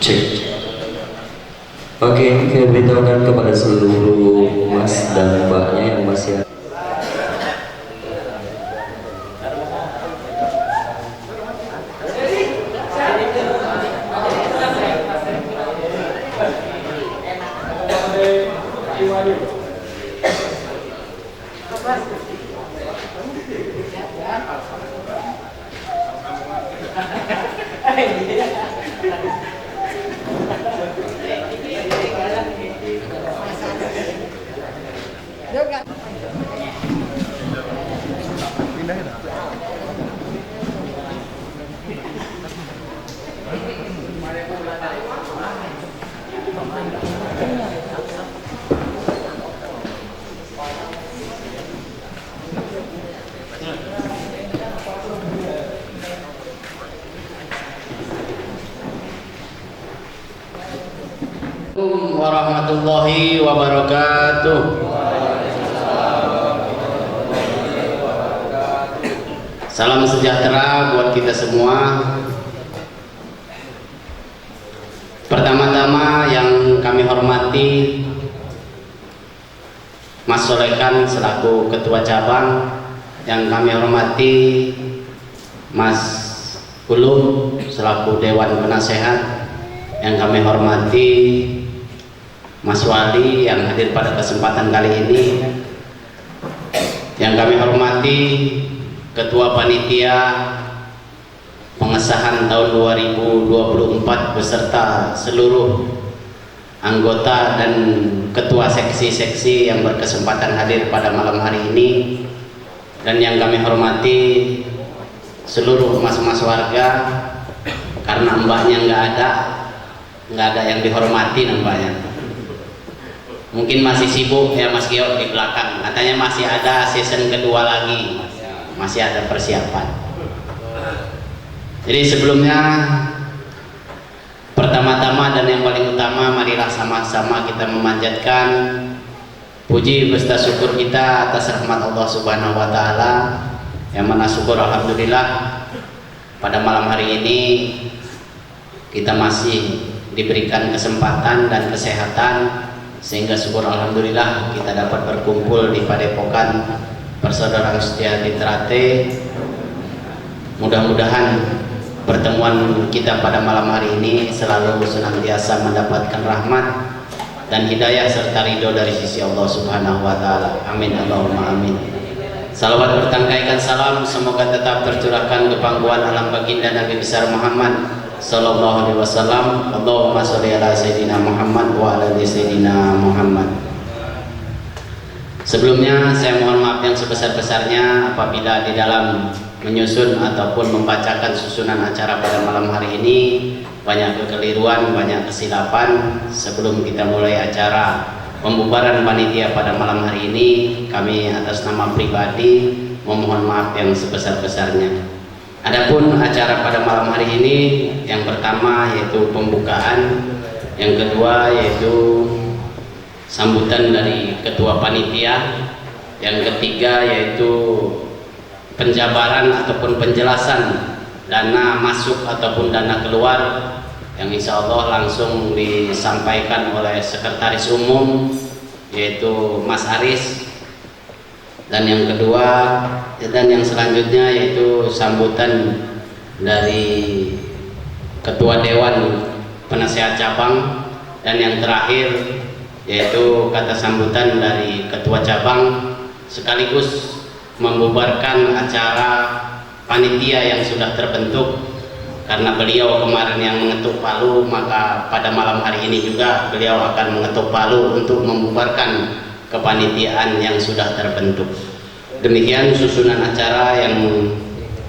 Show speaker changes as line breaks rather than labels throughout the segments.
Cek. Oke, saya beritahukan kepada seluruh mas dan mbaknya yang masih ada.
Warahmatullahi wabarakatuh. Salam sejahtera buat kita semua. Pertama-tama yang kami hormati Mas Solekan selaku Ketua Cabang, yang kami hormati Mas Ulum selaku Dewan Penasehat, yang kami hormati Mas Wali yang hadir pada kesempatan kali ini, yang kami hormati Ketua Panitia pengesahan tahun 2024 beserta seluruh anggota dan ketua seksi-seksi yang berkesempatan hadir pada malam hari ini, dan yang kami hormati seluruh mas-mas warga, karena mbaknya nggak ada yang dihormati nampaknya. Mungkin masih sibuk ya Mas Gio di belakang, katanya masih ada season kedua lagi, masih ada persiapan. Jadi sebelumnya, pertama-tama dan yang paling utama, marilah sama-sama kita memanjatkan puji beserta syukur kita atas rahmat Allah Subhanahu wa Ta'ala, yang mana syukur alhamdulillah pada malam hari ini kita masih diberikan kesempatan dan kesehatan, sehingga syukur alhamdulillah kita dapat berkumpul di Padepokan Persaudaraan Setia di Trate. Mudah-mudahan pertemuan kita pada malam hari ini selalu senantiasa mendapatkan rahmat dan hidayah serta ridho dari sisi Allah Subhanahu wa Ta'ala. Amin Allahumma amin. Salawat bertangkaikan salam semoga tetap tercurahkan ke pangkuan alam baginda Nabi besar Muhammad sallallahu alaihi wasallam. Allahumma sholli ala sayyidina Muhammad wa ala ali sayyidina Muhammad. Sebelumnya saya mohon maaf yang sebesar-besarnya apabila di dalam menyusun ataupun membacakan susunan acara pada malam hari ini banyak kekeliruan, banyak kesilapan. Sebelum kita mulai acara pembubaran panitia pada malam hari ini, kami atas nama pribadi memohon maaf yang sebesar-besarnya. Adapun acara pada malam hari ini, yang pertama yaitu pembukaan, yang kedua yaitu sambutan dari ketua panitia, yang ketiga yaitu penjabaran ataupun penjelasan dana masuk ataupun dana keluar, yang insya Allah langsung disampaikan oleh Sekretaris Umum yaitu Mas Aris. Dan yang kedua dan yang selanjutnya yaitu sambutan dari Ketua Dewan Penasehat Cabang, dan yang terakhir yaitu kata sambutan dari Ketua Cabang sekaligus membubarkan acara panitia yang sudah terbentuk. Karena beliau kemarin yang mengetuk palu, maka pada malam hari ini juga beliau akan mengetuk palu untuk membubarkan kepanitiaan yang sudah terbentuk. Demikian susunan acara yang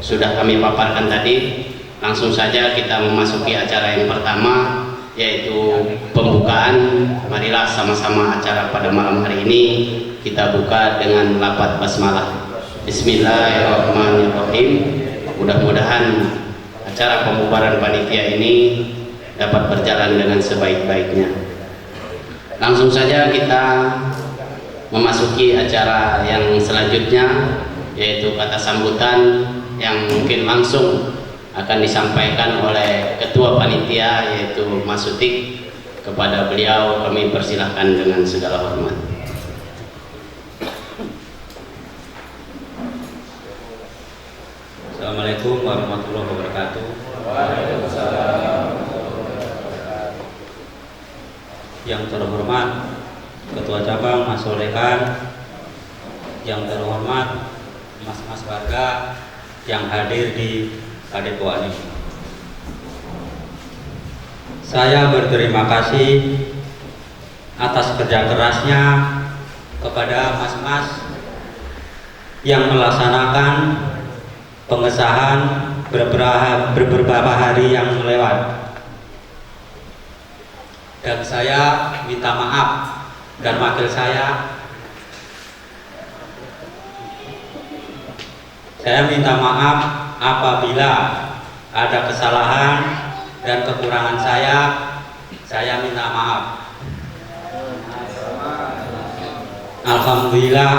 sudah kami paparkan tadi. Langsung saja kita memasuki acara yang pertama, yaitu pembukaan. Marilah sama-sama acara pada malam hari ini kita buka dengan lafaz basmalah. Bismillahirrahmanirrahim. Mudah-mudahan acara pembubaran panitia ini dapat berjalan dengan sebaik-baiknya. Langsung saja kita memasuki acara yang selanjutnya, yaitu kata sambutan yang mungkin langsung akan disampaikan oleh Ketua Panitia yaitu Mas Sutik. Kepada beliau kami persilahkan dengan segala hormat.
Assalamualaikum warahmatullahi wabarakatuh. Yang terhormat Ketua Cabang Mas Solekan, yang terhormat mas-mas warga yang hadir di Padepokan ini. Saya berterima kasih atas kerja kerasnya kepada mas-mas yang melaksanakan pengesahan beberapa hari yang lewat. Dan saya minta maaf dan wakil saya minta maaf apabila ada kesalahan dan kekurangan saya minta maaf. Alhamdulillah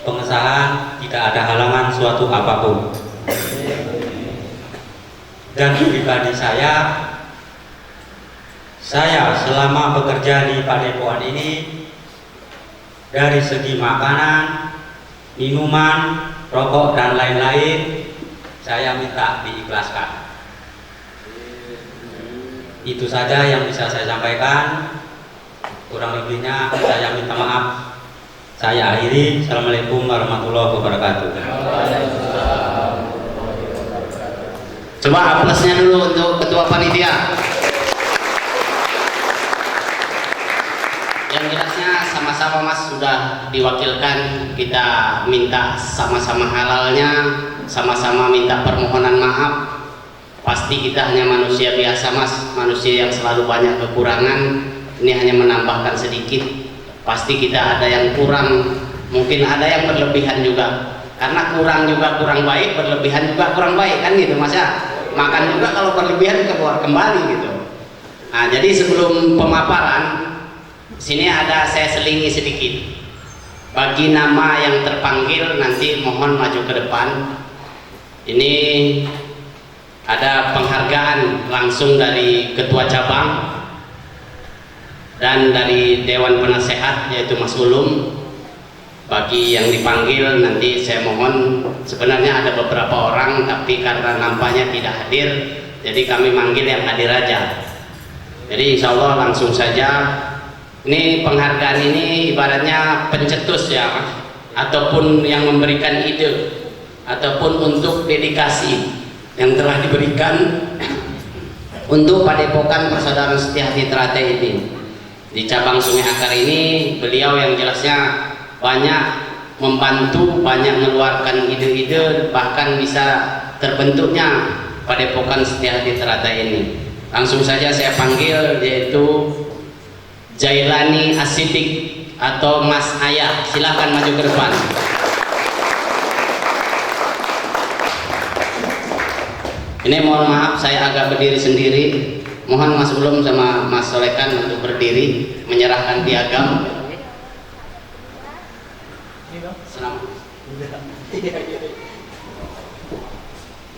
pengesahan tidak ada halangan suatu apapun. Dan pribadi saya selama bekerja di Padepokan ini, dari segi makanan, minuman, rokok dan lain-lain, saya minta diikhlaskan. Itu saja yang bisa saya sampaikan. Kurang lebihnya saya minta maaf. Saya akhiri. Assalamualaikum warahmatullahi wabarakatuh.
Coba aplausnya dulu untuk Ketua Panitia. Yang jelasnya sama-sama Mas sudah diwakilkan, kita minta sama-sama halalnya, sama-sama minta permohonan maaf. Pasti kita hanya manusia biasa Mas, manusia yang selalu banyak kekurangan. Ini hanya menambahkan sedikit. Pasti kita ada yang kurang, mungkin ada yang berlebihan juga. Karena kurang juga kurang baik, berlebihan juga kurang baik, kan gitu Mas ya. Makan juga kalau berlebihan keluar kembali gitu. Nah, jadi sebelum pemaparan, sini ada saya selingi sedikit. Bagi nama yang terpanggil nanti mohon maju ke depan. Ini ada penghargaan langsung dari Ketua Cabang dan dari Dewan Penasehat yaitu Mas Ulum. Bagi yang dipanggil nanti saya mohon, sebenarnya ada beberapa orang tapi karena nampaknya tidak hadir, jadi kami manggil yang hadir aja. Jadi insya Allah langsung saja. Ini penghargaan ini ibaratnya pencetus ya Mas, ataupun yang memberikan ide, ataupun untuk dedikasi yang telah diberikan untuk Padepokan Persaudaraan Setiahati Ternate ini. Di cabang Sungai Akar ini beliau yang jelasnya banyak membantu, banyak mengeluarkan ide-ide, bahkan bisa terbentuknya Padepokan Setiahati Ternate ini. Langsung saja saya panggil yaitu Jailani Asidik atau Mas Ayah. Silahkan maju ke depan. Ini mohon maaf saya agak berdiri sendiri. Mohon Mas Ulum sama Mas Solekan untuk berdiri menyerahkan piagam.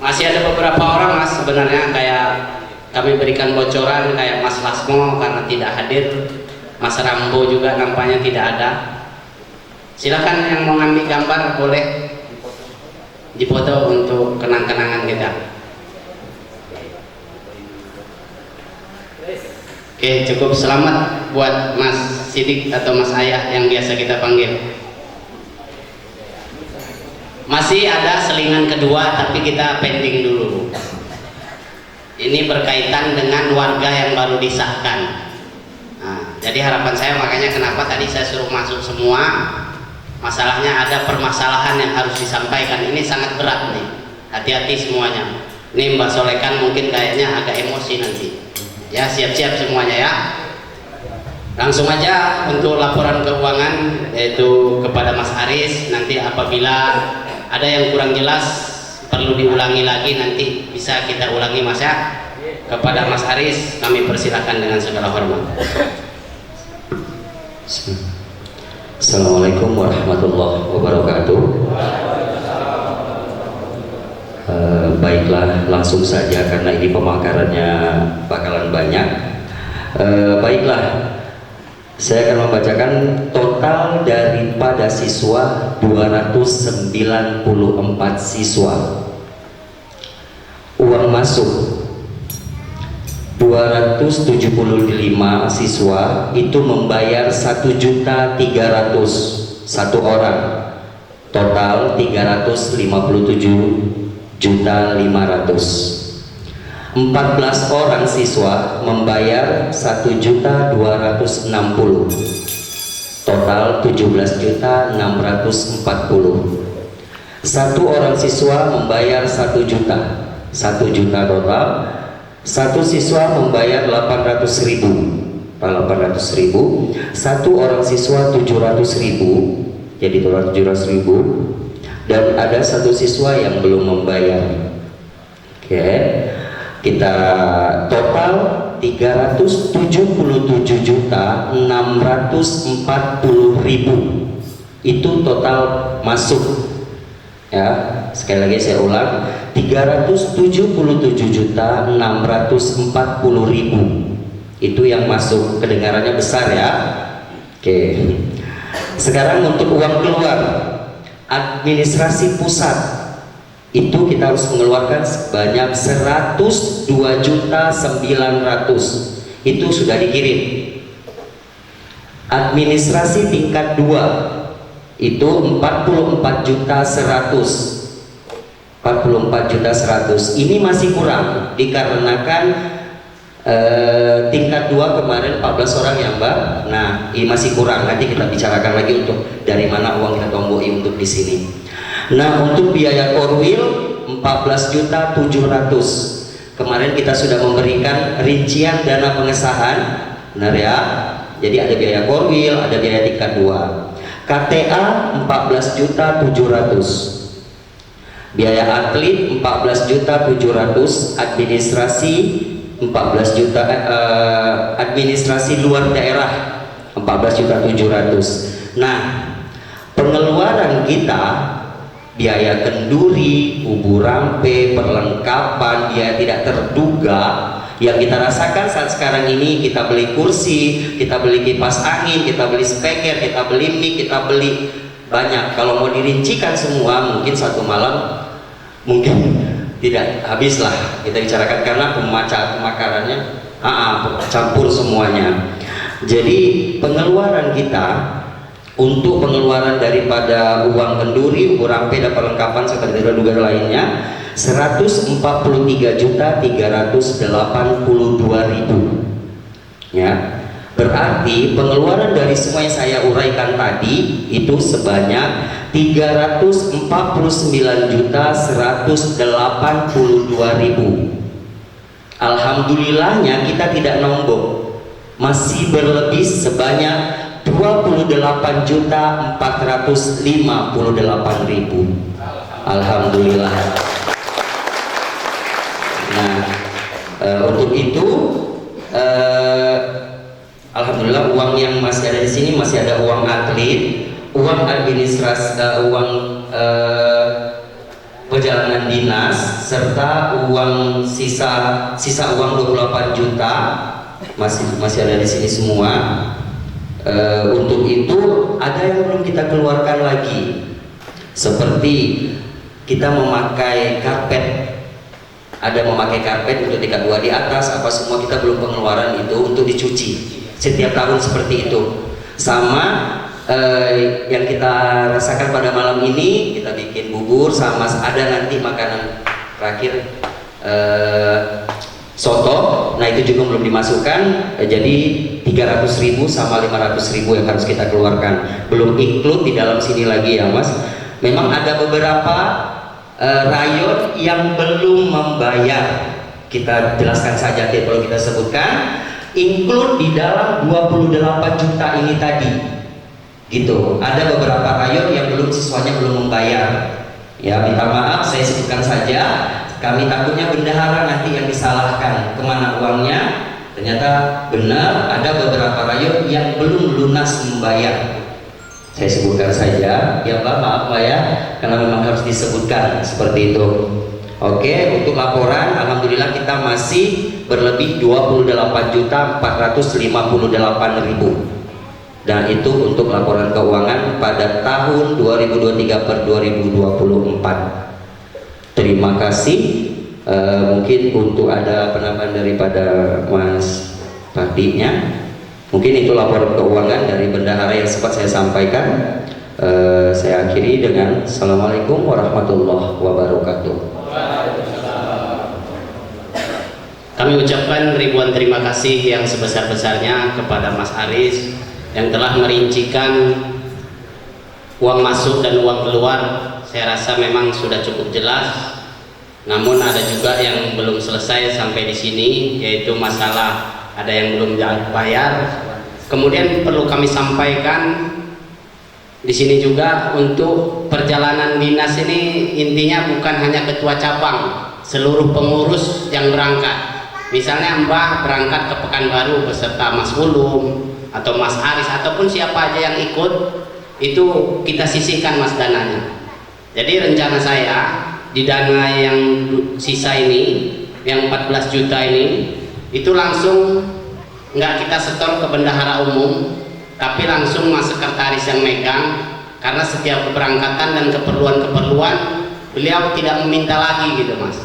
Masih ada beberapa orang Mas sebenarnya kayak kami berikan bocoran, kayak Mas Lasmo karena tidak hadir, Mas Rambo juga nampaknya tidak ada. Silakan yang mau ngambil gambar boleh dipoto untuk kenang-kenangan kita. Oke, cukup. Selamat buat Mas Sidik atau Mas Ayah yang biasa kita panggil. Masih ada selingan kedua tapi kita pending dulu. Ini berkaitan dengan warga yang baru disahkan. Nah, jadi harapan saya makanya kenapa tadi saya suruh masuk semua. Masalahnya ada permasalahan yang harus disampaikan. Ini sangat berat nih. Hati-hati semuanya. Ini Mbak Solekan mungkin kayaknya agak emosi nanti. Ya, siap-siap semuanya ya. Langsung aja untuk laporan keuangan yaitu kepada Mas Aris. Nanti apabila ada yang kurang jelas perlu diulangi lagi nanti bisa kita ulangi Mas ya. Kepada Mas Aris kami persilakan dengan segala hormat.
Assalamualaikum warahmatullahi wabarakatuh. Baiklah, langsung saja karena ini pemakarannya bakalan banyak. Baiklah, saya akan membacakan total daripada siswa 294 siswa. Uang masuk 275 siswa itu membayar 1.300.000 satu orang, total 357.500.000. 14 orang siswa membayar 1.260.000, total 17.640. Satu orang siswa membayar 1 juta, 1 juta total. Satu siswa membayar 800.000, 800.000. Satu orang siswa 700.000, jadi total 700.000. Dan ada satu siswa yang belum membayar. Oke, kita total 377.640.000 itu total masuk. Ya, sekali lagi saya ulang, 377.640.000 itu yang masuk. Kedengarannya besar ya. Oke, sekarang untuk uang keluar administrasi pusat itu kita harus mengeluarkan sebanyak 102.900.000, itu sudah dikirim. Administrasi tingkat 2 itu 44.100.000, 44.100.000. Ini masih kurang dikarenakan tingkat 2 kemarin 14 orang ya Mbak. Nah, ini masih kurang. Nanti kita bicarakan lagi untuk dari mana uang kita tomboi untuk di sini. Nah, untuk biaya korwil 14.700.000. Kemarin kita sudah memberikan rincian dana pengesahan, benar ya? Jadi ada biaya korwil, ada biaya tingkat 2. KTA 14.700.000. Biaya atlet 14.700.000, administrasi 14 juta, administrasi luar daerah 14.700.000. Nah, pengeluaran kita biaya kenduri, ubu rampe, perlengkapan, biaya tidak terduga yang kita rasakan saat sekarang ini. Kita beli kursi, kita beli kipas angin, kita beli speaker, kita beli mic, kita beli banyak. Kalau mau dirincikan semua mungkin satu malam mungkin tidak habis lah kita bicarakan, karena pemakarannya campur semuanya. Jadi pengeluaran kita untuk pengeluaran daripada uang kenduri, uang rampe dan perlengkapan serta duga lainnya 143.382.000 ya. Berarti pengeluaran dari semua yang saya uraikan tadi itu sebanyak 349.182.000. Alhamdulillahnya kita tidak nombok, masih berlebih sebanyak 28.458.000. Alhamdulillah. Nah, untuk itu alhamdulillah uang yang masih ada di sini masih ada uang atlet, uang administrasi, uang perjalanan dinas, serta uang sisa uang 28 juta masih ada di sini semua. Untuk itu ada yang belum kita keluarkan lagi, seperti kita memakai karpet, ada memakai karpet untuk tingkat 2 di atas, apa semua kita belum pengeluaran itu untuk dicuci setiap tahun seperti itu. Sama yang kita rasakan pada malam ini, kita bikin bubur, sama ada nanti makanan terakhir soto. Nah, itu juga belum dimasukkan, jadi 300.000 sama 500.000 yang harus kita keluarkan, belum include di dalam sini lagi ya Mas. Memang ada beberapa rayon yang belum membayar, kita jelaskan saja, kalau kita sebutkan include di dalam 28 juta ini tadi gitu. Ada beberapa rayon yang siswanya belum membayar ya, minta maaf saya sebutkan saja, kami takutnya bendahara nanti yang disalahkan kemana uangnya. Ternyata benar ada beberapa rayon yang belum lunas membayar. Saya sebutkan saja ya Pak, maaf Pak ya, karena memang harus disebutkan seperti itu. Oke, untuk laporan alhamdulillah kita masih berlebih 28.458.000. Dan itu untuk laporan keuangan pada tahun 2023 per 2024. Terima kasih. Mungkin untuk ada penambahan daripada Mas Partinya, mungkin itu laporan keuangan dari bendahara yang sempat saya sampaikan. Saya akhiri dengan Assalamualaikum warahmatullahi wabarakatuh.
Kami ucapkan ribuan terima kasih yang sebesar-besarnya kepada Mas Aris yang telah merincikan uang masuk dan uang keluar. Saya rasa memang sudah cukup jelas. Namun ada juga yang belum selesai sampai di sini, yaitu masalah ada yang belum bayar. Kemudian perlu kami sampaikan di sini juga untuk perjalanan dinas ini intinya bukan hanya ketua cabang, seluruh pengurus yang berangkat. Misalnya Mbah berangkat ke Pekanbaru beserta Mas Ulum atau Mas Aris ataupun siapa aja yang ikut, itu kita sisihkan Mas dananya. Jadi rencana saya di dana yang sisa ini, yang 14 juta ini, itu langsung nggak kita setor ke bendahara umum, tapi langsung Mas Sekretaris yang megang, karena setiap keberangkatan dan keperluan-keperluan beliau tidak meminta lagi gitu Mas.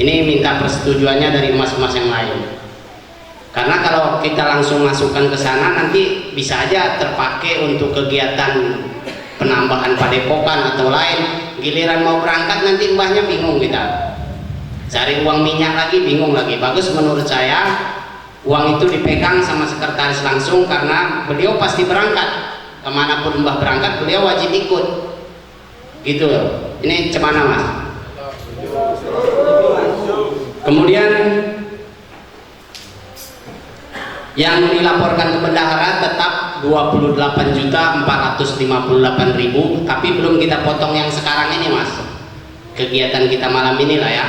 Ini minta persetujuannya dari mas-mas yang lain. Karena kalau kita langsung masukkan ke sana nanti bisa aja terpakai untuk kegiatan penambahan padepokan atau lain. Giliran mau berangkat nanti mbahnya bingung kita. Cari uang minyak lagi bingung lagi. Bagus menurut saya uang itu dipegang sama sekretaris langsung, karena beliau pasti berangkat. Kemanapun mbah berangkat beliau wajib ikut. Gitu. Ini cemana Mas? Kemudian yang dilaporkan ke bendahara tetap 28.458.000, tapi belum kita potong yang sekarang ini Mas, kegiatan kita malam ini lah ya.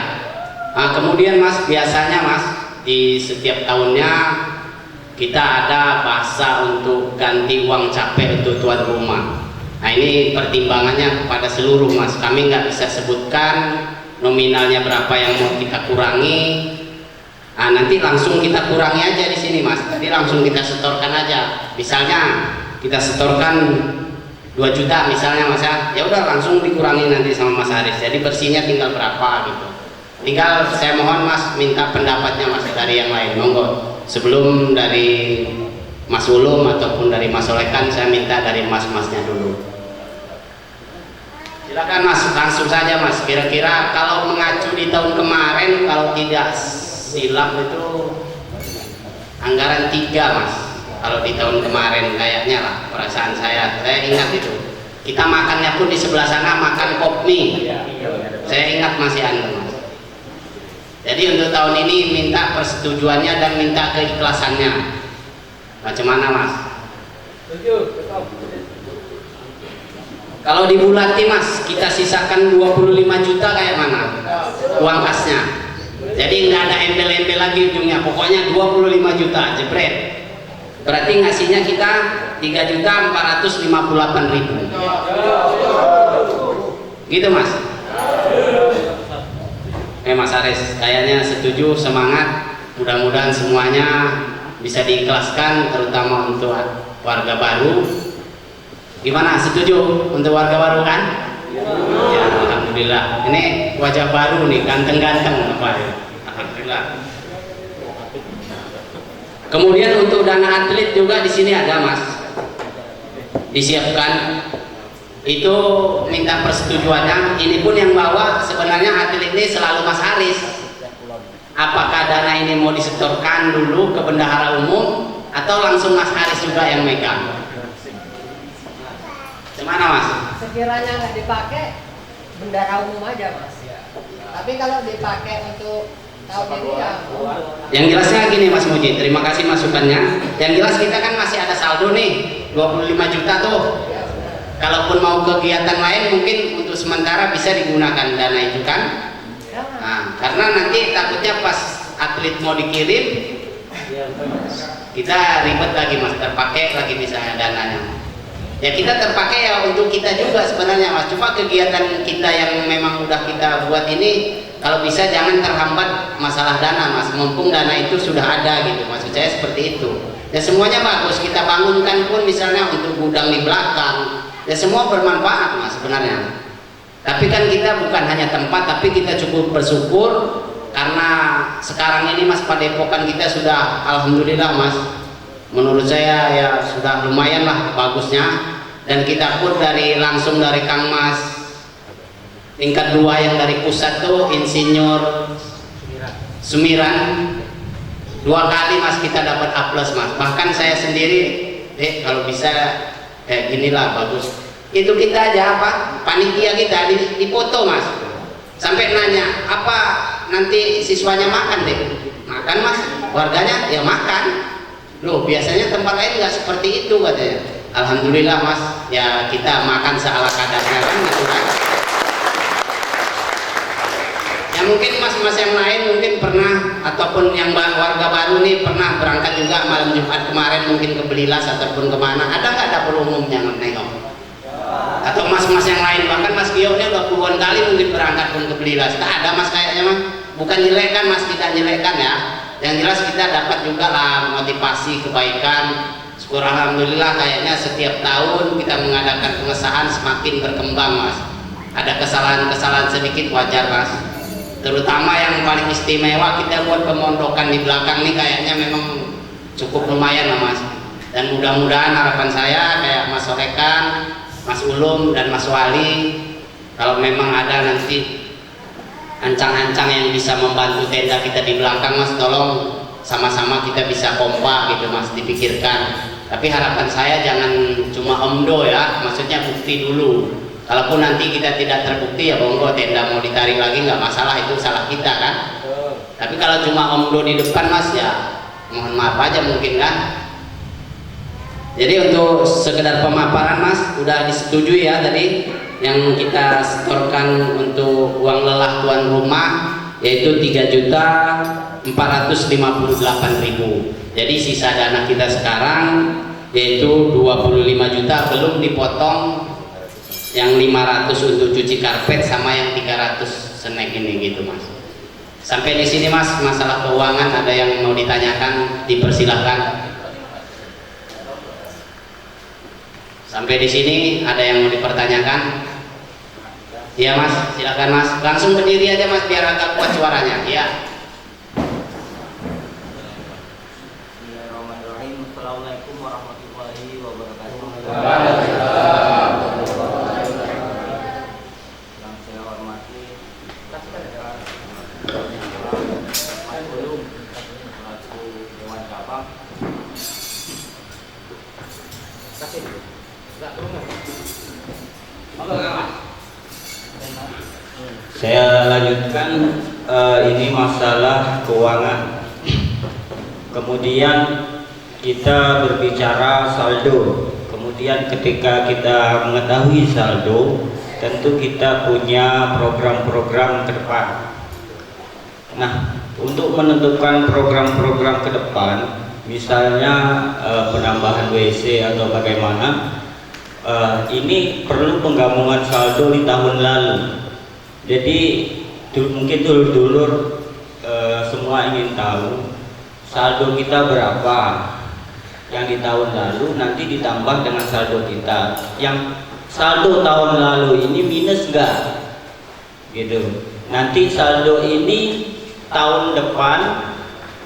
Nah, kemudian Mas, biasanya Mas di setiap tahunnya kita ada bahasa untuk ganti uang capek untuk tuan rumah. Nah ini pertimbangannya kepada seluruh Mas, kami nggak bisa sebutkan nominalnya berapa yang mau kita kurangi. Nah, nanti langsung kita kurangi aja di sini Mas. Jadi langsung kita setorkan aja. Misalnya kita setorkan 2 juta misalnya Mas ya. Ya udah langsung dikurangi nanti sama Mas Aris. Jadi bersihnya tinggal berapa gitu. Tinggal saya mohon Mas minta pendapatnya Mas dari yang lain. Monggo. Sebelum dari Mas Ulum ataupun dari Mas Solekan, saya minta dari mas-masnya dulu. Silakan Mas, langsung saja Mas. Kira-kira kalau mengacu di tahun kemarin, kalau tidak silap itu anggaran 3 Mas. Kalau di tahun kemarin kayaknya lah, perasaan saya ingat itu. Kita makannya pun di sebelah sana makan pop mie. Saya ingat masih ada Mas. Jadi untuk tahun ini minta persetujuannya dan minta keikhlasannya. Macam mana Mas? Kalau dibulati Mas, kita sisakan 25 juta kayak mana? Uang kasnya. Jadi nggak ada embel-embel lagi ujungnya. Pokoknya 25 juta jebret. Berarti ngasihnya kita 3.458.000. Gitu Mas. Mas Aris, kayaknya setuju, semangat. Mudah-mudahan semuanya bisa diikhlaskan, terutama untuk warga baru. Gimana, setuju untuk warga baru kan? Ya, alhamdulillah. Ini wajah baru nih, ganteng-ganteng apa ya? Alhamdulillah. Kemudian untuk dana atlet juga di sini ada Mas, disiapkan. Itu minta persetujuannya. Ini pun yang bawa sebenarnya atlet ini selalu Mas Aris. Apakah dana ini mau disetorkan dulu ke bendahara umum atau langsung Mas Aris juga yang megang? Gimana Mas?
Sekiranya nggak dipakai, bendahara umum aja Mas. Tapi kalau dipakai untuk tahun ini ya.
Yang jelasnya gini Mas Muji, terima kasih masukannya. Yang jelas kita kan masih ada saldo nih, 25 juta tuh. Kalaupun mau kegiatan lain mungkin untuk sementara bisa digunakan dana itu kan. Nah, karena nanti takutnya pas atlet mau dikirim kita ribet lagi Mas, terpakai lagi misalnya dananya. Ya kita terpakai ya untuk kita juga sebenarnya Mas. Cuma kegiatan kita yang memang udah kita buat ini kalau bisa jangan terhambat masalah dana Mas. Mumpung dana itu sudah ada gitu. Maksud saya seperti itu. Ya semuanya bagus kita bangunkan pun misalnya untuk gudang di belakang. Ya semua bermanfaat Mas sebenarnya. Tapi kan kita bukan hanya tempat, tapi kita cukup bersyukur karena sekarang ini Mas padepokan kita sudah alhamdulillah Mas. Menurut saya ya sudah lumayan lah bagusnya. Dan kita pun langsung dari Kang Mas tingkat 2 yang dari pusat tuh Insinyur Sumiran 2 kali Mas kita dapat A+ Mas. Bahkan saya sendiri kalau bisa kayak ginilah bagus. Itu kita aja panitia kita di foto Mas. Sampai nanya, apa nanti siswanya makan deh? Makan Mas, warganya ya makan. Loh biasanya tempat lain nggak seperti itu katanya. Alhamdulillah Mas, ya kita makan seala kadarnya kan gitu kan. Ya mungkin mas-mas yang lain mungkin pernah ataupun yang warga baru nih pernah berangkat juga malam Jumat kemarin mungkin ke Belilas ataupun kemana. Ada nggak dapur umum yang nengok? Atau mas-mas yang lain bahkan Mas Gio ini udah puluhan kali mungkin berangkat pun ke Belilas. Tak ada Mas kayaknya Mas. Bukan nyelekan Mas, tidak nyelekan ya. Yang jelas kita dapat juga lah motivasi kebaikan. Syukur alhamdulillah kayaknya setiap tahun kita mengadakan pengesahan semakin berkembang Mas. Ada kesalahan-kesalahan sedikit wajar Mas. Terutama yang paling istimewa kita buat pemondokan di belakang nih kayaknya memang cukup lumayan lah Mas. Dan mudah-mudahan harapan saya kayak Mas Sorekan, Mas Ulum dan Mas Wali kalau memang ada nanti ancang-ancang yang bisa membantu tenda kita di belakang Mas, tolong sama-sama kita bisa kompak gitu Mas, dipikirkan. Tapi harapan saya jangan cuma omdo ya, maksudnya bukti dulu. Kalaupun nanti kita tidak terbukti ya monggo tenda mau ditarik lagi nggak masalah, itu salah kita kan. Tapi kalau cuma omdo di depan Mas ya mohon maaf aja mungkin kan. Jadi untuk sekedar pemaparan Mas udah disetujui ya tadi yang kita setorkan untuk uang lelah tuan rumah yaitu 3.458.000. Jadi sisa dana kita sekarang yaitu 25 juta belum dipotong yang 500 untuk cuci karpet sama yang 300 snack ini gitu Mas. Sampai di sini Mas, masalah keuangan ada yang mau ditanyakan dipersilahkan. Sampai di sini ada yang mau dipertanyakan? Iya Mas, silakan Mas. Langsung berdiri aja Mas biar agak kuat suaranya. Iya.
Assalamualaikum warahmatullahi wabarakatuh. Yang saya hormati Mas Ulum selaku Dewan Cabang.
Saya lanjutkan ini masalah keuangan. Kemudian kita berbicara saldo. Kemudian ketika kita mengetahui saldo, tentu kita punya program-program ke depan. Nah, untuk menentukan program-program ke depan, misalnya penambahan WC atau bagaimana, ini perlu penggabungan saldo di tahun lalu. Jadi mungkin dulur-dulur semua ingin tahu saldo kita berapa yang di tahun lalu, nanti ditambah dengan saldo kita yang saldo tahun lalu ini minus enggak gitu. Nanti saldo ini tahun depan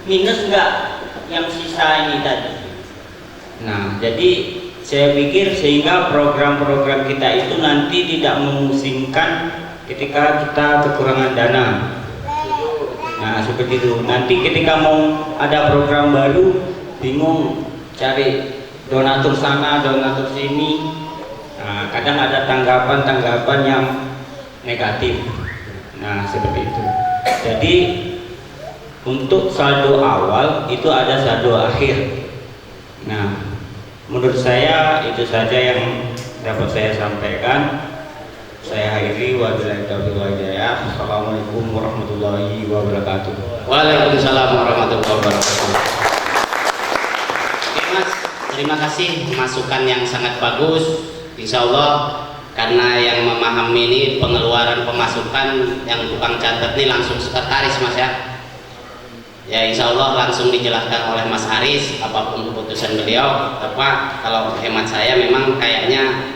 minus enggak yang sisa ini tadi. Nah, jadi saya pikir sehingga program-program kita itu nanti tidak memusingkan ketika kita kekurangan dana. Nah, seperti itu. Nanti ketika mau ada program baru bingung cari donatur sana, donatur sini. Nah, kadang ada tanggapan-tanggapan yang negatif. Nah, seperti itu. Jadi untuk saldo awal itu ada saldo akhir. Nah, menurut saya itu saja yang dapat saya sampaikan. Saya akhiri, wabillahi taufiq wal hidayah. Assalamualaikum warahmatullahi wabarakatuh.
Waalaikumsalam warahmatullahi wabarakatuh. Oke Mas, terima kasih masukan yang sangat bagus. Insya Allah karena yang memahami ini pengeluaran pemasukan yang tukang catat ini langsung sekretaris Mas ya. Ya insya Allah langsung dijelaskan oleh Mas Haris apapun keputusan beliau. Apa kalau hemat saya memang kayaknya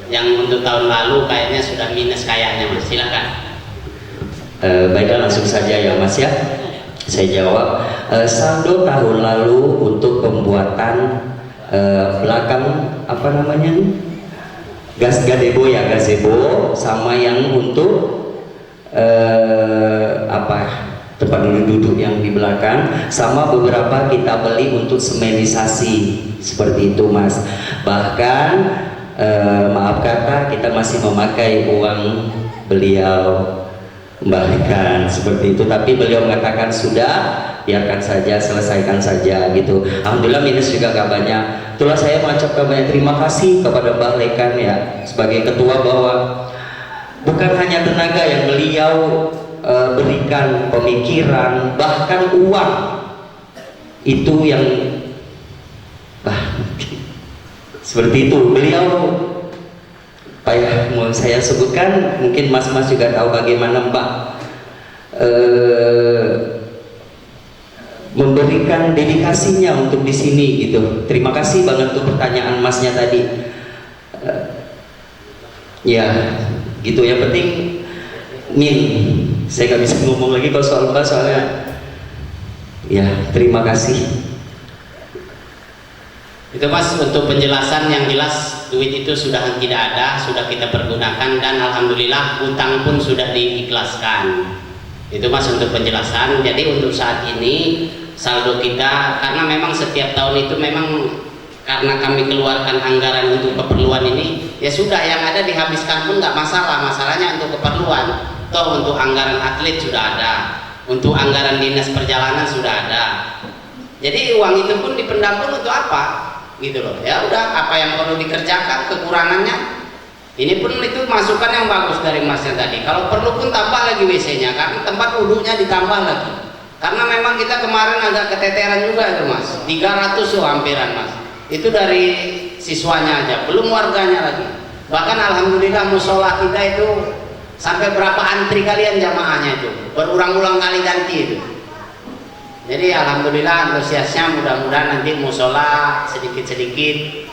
yang untuk tahun lalu kayaknya sudah minus kayaknya Mas. Silakan.
Baiklah langsung saja ya Mas ya. Saya jawab. Saldo tahun lalu untuk pembuatan belakang apa namanya gazebo ya, gazebo sama yang untuk tempat duduk yang di belakang, sama beberapa kita beli untuk semenisasi seperti itu Mas. Bahkan maaf kata kita masih memakai uang beliau kembalikan seperti itu, tapi beliau mengatakan sudah, biarkan saja, selesaikan saja gitu. Alhamdulillah minus juga gak banyak. Itulah saya mengucapkan banyak terima kasih kepada Mbah Lekan ya sebagai ketua, bahwa bukan hanya tenaga yang beliau berikan, pemikiran, bahkan uang itu yang seperti itu beliau. Mau saya sebutkan, mungkin mas-mas juga tahu bagaimana Mbak memberikan dedikasinya untuk di sini gitu. Terima kasih banget untuk pertanyaan masnya tadi. Ya gitu, yang penting saya nggak bisa ngomong lagi kalau soal Mbak, soalnya ya terima kasih.
Itu Mas untuk penjelasan yang jelas, duit itu sudah tidak ada, sudah kita pergunakan, dan alhamdulillah hutang pun sudah diikhlaskan. Itu Mas untuk penjelasan. Jadi untuk saat ini saldo kita, karena memang setiap tahun itu memang karena kami keluarkan anggaran untuk keperluan ini, ya sudah yang ada dihabiskan pun nggak masalah. Masalahnya untuk keperluan. Toh untuk anggaran atlet sudah ada, untuk anggaran dinas perjalanan sudah ada. Jadi uang itu pun dipendam pun untuk apa? Gitu loh. Ya udah, apa yang perlu dikerjakan, kekurangannya. Ini pun itu masukan yang bagus dari masnya tadi. Kalau perlu pun tambah lagi WC-nya, karena tempat wudhunya ditambah lagi. Karena memang kita kemarin agak keteteran juga itu Mas. 300 hampiran Mas. Itu dari siswanya aja, belum warganya lagi. Bahkan alhamdulillah musola kita itu sampai berapa antri kalian jamaahnya itu, berulang-ulang kali ganti itu. Jadi alhamdulillah antusiasnya, mudah-mudahan nanti musola sedikit-sedikit.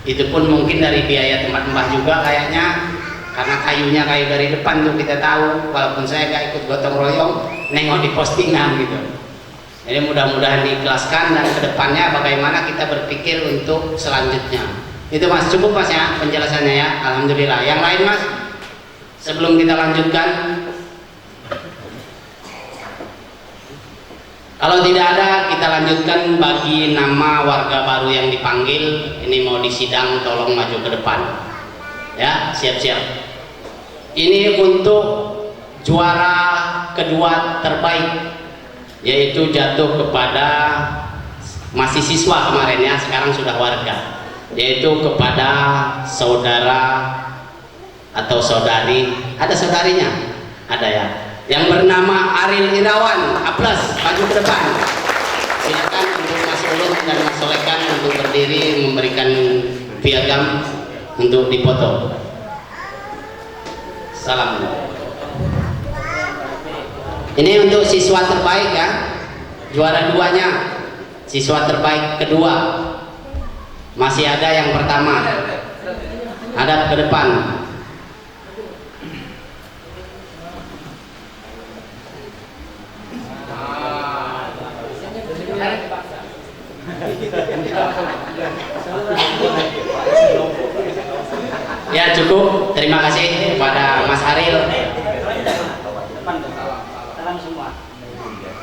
Itu pun mungkin dari biaya tempat mbah juga kayaknya, karena kayunya kayu dari depan tuh kita tahu, walaupun saya gak ikut gotong royong, nengok di postingan gitu. Jadi mudah-mudahan diikhlaskan, dan kedepannya bagaimana kita berpikir untuk selanjutnya. Itu Mas, cukup Mas ya penjelasannya ya, alhamdulillah. Yang lain Mas, sebelum kita lanjutkan, kalau tidak ada kita lanjutkan bagi nama warga baru yang dipanggil. Ini mau disidang, tolong maju ke depan ya, siap-siap. Ini untuk juara kedua terbaik, yaitu jatuh kepada masih siswa kemarin ya, sekarang sudah warga, yaitu kepada saudara atau saudari, ada saudarinya, ada ya, yang bernama Ariel Irawan. Aplaus, maju ke depan. Silakan untuk Mas Ulum dan Mas Solekan untuk berdiri memberikan piagam untuk dipoto. Salam. Ini untuk siswa terbaik ya, juara duanya, siswa terbaik kedua. Masih ada yang pertama, hadap ke depan. Ya cukup, terima kasih kepada Mas Ariel.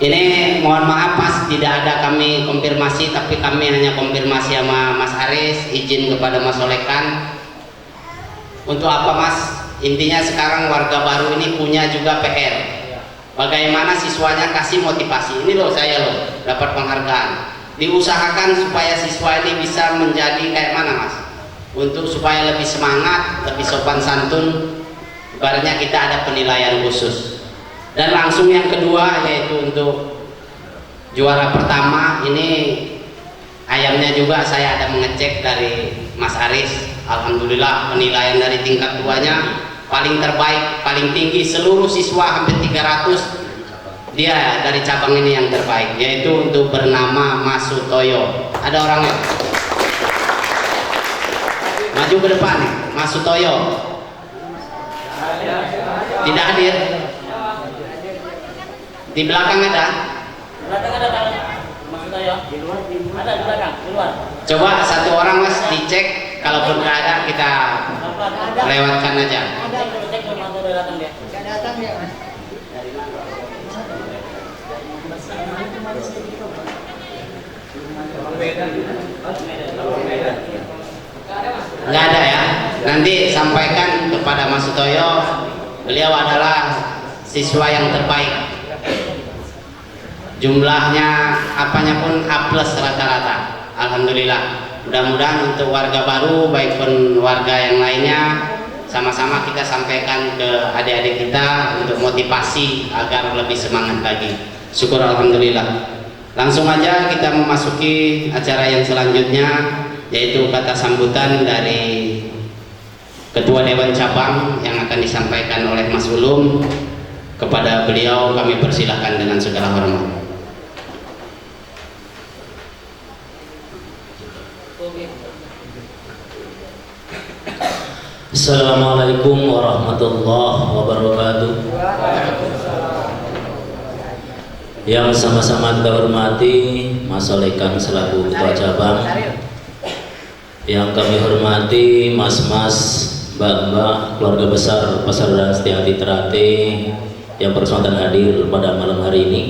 Ini mohon maaf Mas, tidak ada kami konfirmasi, tapi kami hanya konfirmasi sama Mas Haris, izin kepada Mas Solekan. Untuk apa Mas? Intinya sekarang warga baru ini punya juga PR. Bagaimana siswanya kasih motivasi. Ini loh saya loh dapat penghargaan. Diusahakan supaya siswa ini bisa menjadi kayak mana Mas? Untuk supaya lebih semangat, lebih sopan santun, ibaratnya kita ada penilaian khusus. Dan langsung yang kedua yaitu untuk juara pertama ini Ayamnya juga saya ada mengecek dari Mas Aris. Alhamdulillah penilaian dari tingkat 2-nya paling terbaik, paling tinggi seluruh siswa hampir 300. Dia dari cabang ini yang terbaik, yaitu untuk bernama Mas Sutoyo. Ada orangnya? Maju ke depan, Mas Sutoyo. Tidak hadir. Di belakang ada?
Ada di belakang, di luar.
Coba satu orang Mas dicek, kalaupun nggak ada kita lewatkan aja.
Nggak datang dia Mas.
Nggak ada ya? Nanti sampaikan kepada Mas Sutoyo, beliau adalah siswa yang terbaik. Jumlahnya apanya pun A+ rata-rata. Alhamdulillah. Mudah-mudahan untuk warga baru, baik pun warga yang lainnya, sama-sama kita sampaikan ke adik-adik kita untuk motivasi agar lebih semangat lagi. Syukur alhamdulillah. Langsung aja kita memasuki acara yang selanjutnya, yaitu kata sambutan dari Ketua Dewan Cabang yang akan disampaikan oleh Mas Ulum. Kepada beliau kami persilahkan dengan segala hormat.
Assalamualaikum warahmatullahi wabarakatuh. Yang sama-sama kita hormati Mas Solekan selaku Ketua Cabang, yang kami hormati Mas-mas, Mbak-mbak, keluarga besar Persaudaraan Setiahati Ternate yang berkesempatan hadir pada malam hari ini.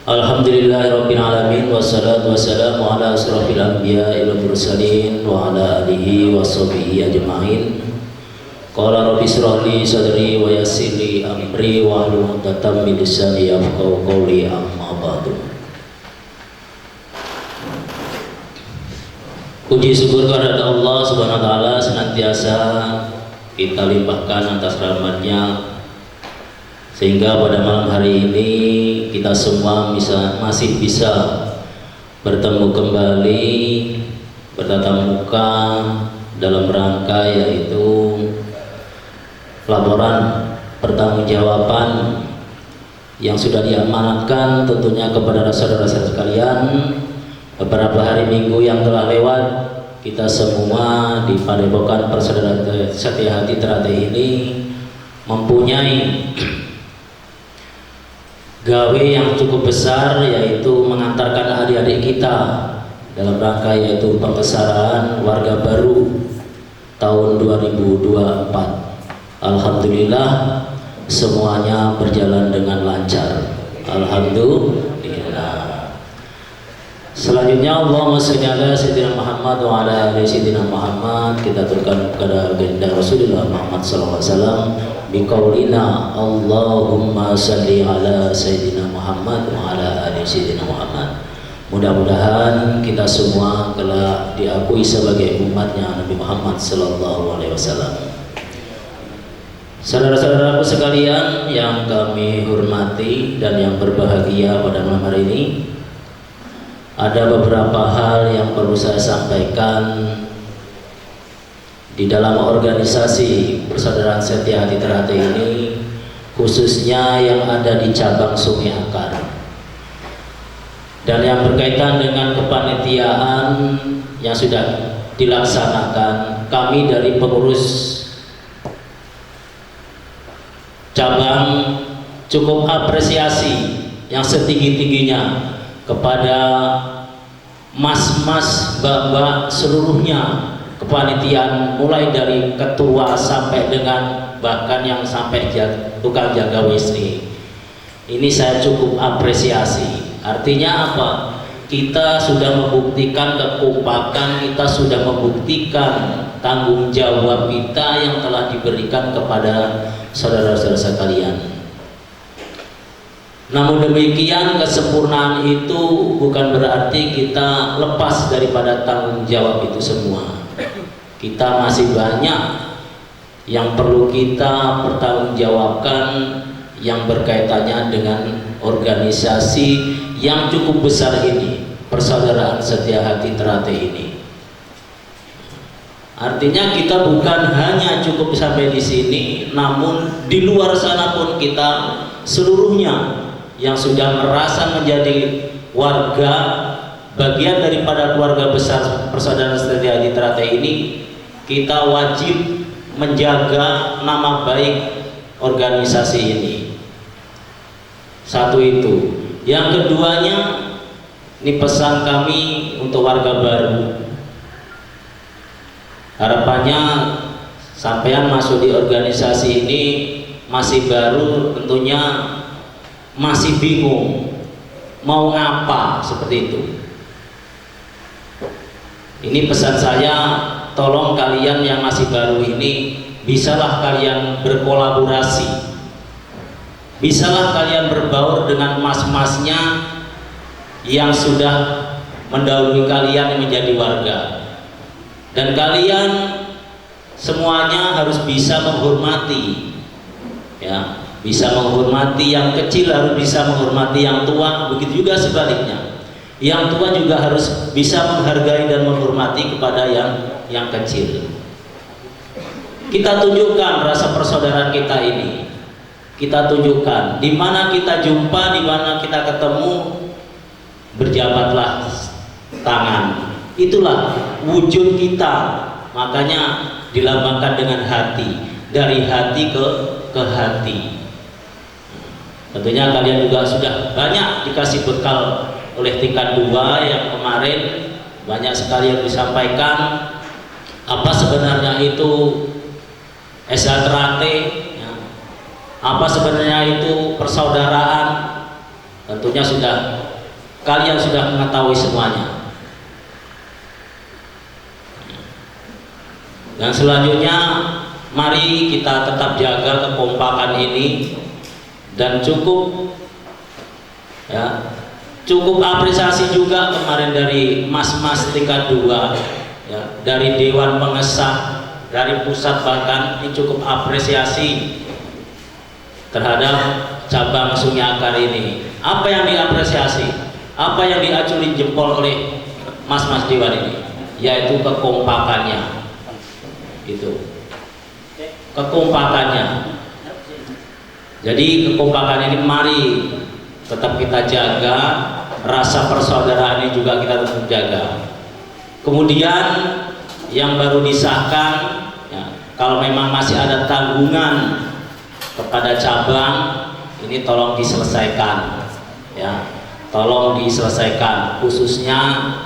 Alhamdulillahirabbil alamin, wassalatu wassalamu ala asrofil anbiya'i wal mursalin wa ala alihi washabihi ajmain. Qala rabbi shrah li sadri wa yassir li amri wa hlul 'uqdatam min lisani yafqahu qawli, amma ba'du. Puji syukur kepada Allah Subhanahu wa taala senantiasa kita limpahkan atas rahmat-Nya, sehingga pada malam hari ini kita semua masih bisa bertemu kembali, bertatap muka dalam rangka yaitu laporan pertanggungjawaban yang sudah diamanatkan tentunya kepada saudara-saudara sekalian. Beberapa hari minggu yang telah lewat, kita semua di Padepokan Persaudaraan Setiahati Ternate ini mempunyai gawe yang cukup besar, yaitu mengantarkan adik-adik kita dalam rangka yaitu pembesaran warga baru tahun 2024. Alhamdulillah semuanya berjalan dengan lancar. Alhamdulillah. Selanjutnya Allahumma sholli ala sayyidina Muhammad wa ala ali sayyidina Muhammad. Kita turunkan kepada baginda Rasulullah Muhammad sallallahu alaihi wasallam biqaulina Allahumma sholli ala sayyidina Muhammad wa ala ali sayyidina Muhammad. Mudah-mudahan kita semua kelak diakui sebagai umatnya Nabi Muhammad sallallahu alaihi wasallam. Saudara-saudaraku sekalian yang kami hormati dan yang berbahagia pada malam hari ini, ada beberapa hal yang perlu saya sampaikan di dalam organisasi Persaudaraan Setiahati Ternate ini, khususnya yang ada di cabang Sungai Akar, dan yang berkaitan dengan kepanitiaan yang sudah dilaksanakan. Kami dari pengurus cabang cukup apresiasi yang setinggi-tingginya kepada mas-mas, mbak-mbak, seluruhnya kepanitiaan, mulai dari ketua sampai dengan bahkan yang sampai tukang jaga WC. Ini saya cukup apresiasi. Artinya apa? Kita sudah membuktikan kekompakan, kita sudah membuktikan tanggung jawab kita yang telah diberikan kepada saudara-saudara sekalian. Namun demikian, kesempurnaan itu bukan berarti kita lepas daripada tanggung jawab itu semua. Kita masih banyak yang perlu kita pertanggungjawabkan yang berkaitannya dengan organisasi yang cukup besar ini. persaudaraan setia hati Ternate ini. Artinya kita bukan hanya cukup sampai di sini, namun di luar sana pun kita seluruhnya yang sudah merasa menjadi warga bagian daripada keluarga besar persaudaraan setia hati Ternate ini, kita wajib menjaga nama baik organisasi ini. Satu itu. Yang keduanya, ini pesan kami untuk warga baru. Harapannya sampean masuk di organisasi ini masih baru, tentunya masih bingung mau ngapa, seperti itu. Ini pesan saya, tolong kalian yang masih baru ini bisalah kalian berkolaborasi, bisalah kalian berbaur dengan mas-masnya yang sudah mendahului kalian menjadi warga. Dan kalian semuanya harus bisa menghormati, ya, bisa menghormati yang kecil, harus bisa menghormati yang tua, begitu juga sebaliknya. Yang tua juga harus bisa menghargai dan menghormati kepada yang kecil. Kita tunjukkan rasa persaudaraan kita ini. Kita tunjukkan di mana kita jumpa, di mana kita ketemu, berjabatlah tangan. Itulah wujud kita. Makanya dilambangkan dengan hati, dari hati ke hati. Tentunya kalian juga sudah banyak dikasih bekal oleh tingkat 2 yang kemarin, banyak sekali yang disampaikan apa sebenarnya itu SH Ternate, ya. Apa sebenarnya itu persaudaraan. Tentunya kalian sudah mengetahui semuanya. Dan selanjutnya, mari kita tetap jaga kekompakan ini, dan cukup apresiasi juga kemarin dari mas-mas tingkat 2, ya, dari Dewan Pengesah, dari pusat, bahkan ini cukup apresiasi terhadap cabang Sungai Akar ini. Apa yang diapresiasi, apa yang diacungi jempol oleh mas-mas Dewan ini, yaitu kekompakannya. Gitu. Kekompakannya. Jadi kekompakan ini mari tetap kita jaga, rasa persaudaraan ini juga kita tetap jaga. Kemudian yang baru disahkan, ya, kalau memang masih ada tanggungan kepada cabang, ini tolong diselesaikan, ya, tolong diselesaikan. Khususnya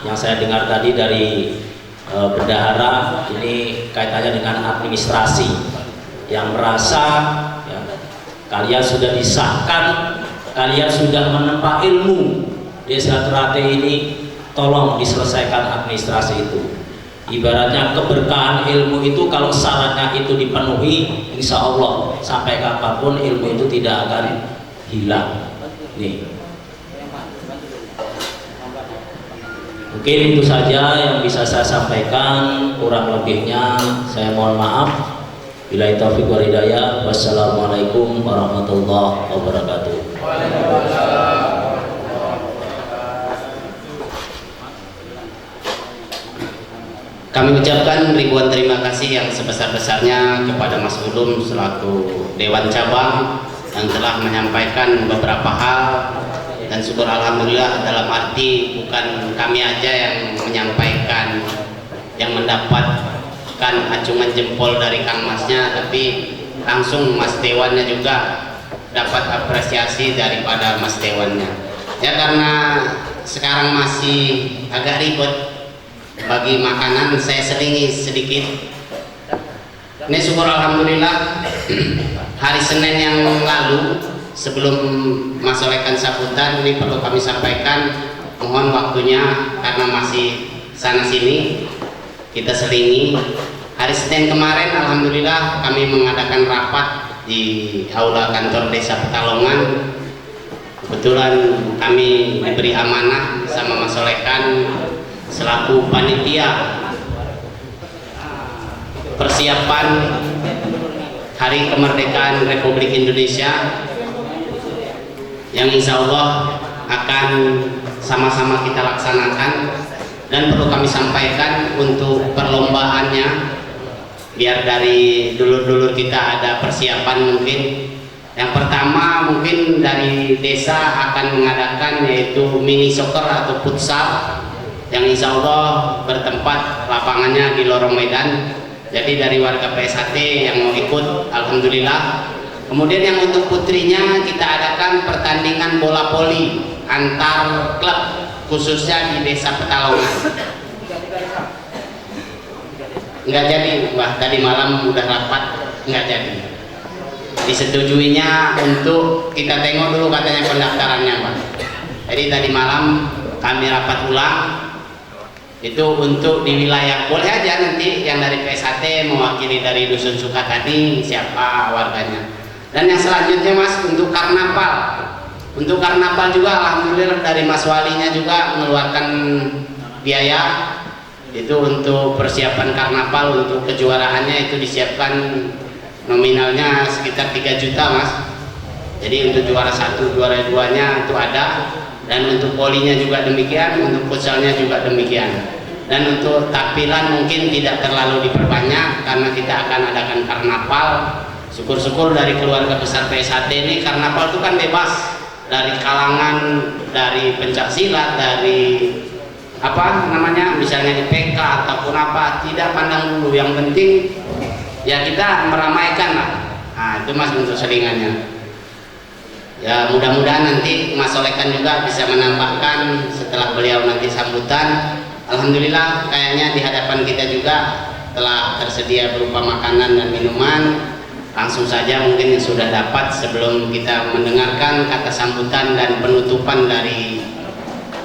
yang saya dengar tadi dari bendahara, ini kaitannya dengan administrasi, yang merasa, ya, kalian sudah disahkan, kalian sudah menempa ilmu Desa Ternate ini, tolong diselesaikan administrasi itu. Ibaratnya keberkahan ilmu itu kalau syaratnya itu dipenuhi, insya Allah sampai kapanpun ilmu itu tidak akan hilang. Nih. Mungkin itu saja yang bisa saya sampaikan, kurang lebihnya saya mohon maaf. Billahi taufiq wal hidayah. Wassalamualaikum warahmatullahi wabarakatuh.
Kami ucapkan ribuan terima kasih yang sebesar-besarnya kepada Mas Ulum selaku Dewan Cabang yang telah menyampaikan beberapa hal, dan syukur alhamdulillah dalam arti bukan kami aja yang menyampaikan, yang mendapatkan acungan jempol dari Kang Masnya, tapi langsung Mas Dewannya juga dapat apresiasi daripada Mas Dewannya. Ya, karena sekarang masih agak ribet bagi makanan, saya selingi sedikit. Ini syukur alhamdulillah hari Senin yang lalu sebelum masolehkan sambutan, ini perlu kami sampaikan, mohon waktunya karena masih sana sini kita selingi. Hari Senin kemarin alhamdulillah kami mengadakan rapat di aula kantor Desa Petalongan. Kebetulan kami diberi amanah sama masolehkan selaku panitia persiapan Hari Kemerdekaan Republik Indonesia yang insya Allah akan sama-sama kita laksanakan. Dan perlu kami sampaikan untuk perlombaannya, biar dari dulur-dulur kita ada persiapan mungkin. Yang pertama mungkin dari desa akan mengadakan yaitu mini soccer atau futsal yang insya Allah bertempat lapangannya di lorong Medan. Jadi dari warga PSHT yang mau ikut, alhamdulillah. Kemudian yang untuk putrinya kita adakan pertandingan bola voli antar klub khususnya di desa Petalongan. Nggak jadi, Mbah, tadi malam udah rapat, nggak jadi. Disetujuinya untuk kita tengok dulu katanya pendaftarannya, Pak. Jadi tadi malam kami rapat ulang, itu untuk di wilayah, boleh aja nanti yang dari PSHT mewakili dari Dusun Sukatani siapa warganya. Dan yang selanjutnya Mas, untuk karnaval. Untuk karnaval juga alhamdulillah dari Mas Walinya juga mengeluarkan biaya. Itu untuk persiapan karnaval, untuk kejuaraannya itu disiapkan nominalnya sekitar 3 juta Mas. Jadi untuk juara 1, juara 2-nya itu ada, dan untuk volinya juga demikian, untuk futsalnya juga demikian. Dan untuk takbiran mungkin tidak terlalu diperbanyak karena kita akan adakan karnaval. Syukur-syukur dari keluarga besar PSHT ini, karnaval itu kan bebas dari kalangan, dari pencak silat, dari apa namanya, misalnya IPK ataupun apa, tidak pandang dulu, yang penting ya kita meramaikan lah. Nah itu Mas untuk selingannya. Ya mudah-mudahan nanti Mas Solekan juga bisa menambahkan setelah beliau nanti sambutan. Alhamdulillah kayaknya di hadapan kita juga telah tersedia berupa makanan dan minuman. Langsung saja mungkin yang sudah dapat sebelum kita mendengarkan kata sambutan dan penutupan dari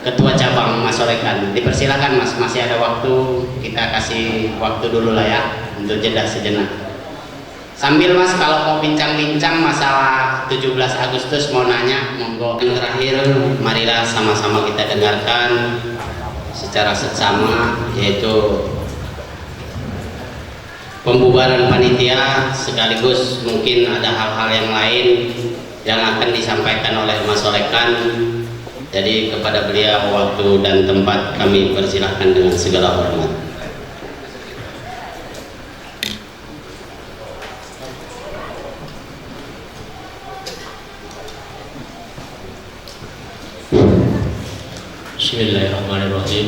Ketua Cabang Mas Solekan. Dipersilakan Mas, masih ada waktu, kita kasih waktu dulu lah ya untuk jeda sejenak. Sambil Mas kalau mau bincang-bincang masalah 17 Agustus mau nanya, monggo. Yang terakhir marilah sama-sama kita dengarkan secara seksama, yaitu pembubaran panitia sekaligus mungkin ada hal-hal yang lain yang akan disampaikan oleh Mas Solekan. Jadi kepada beliau waktu dan tempat kami persilahkan dengan segala hormat.
Bismillahirrahmanirrahim.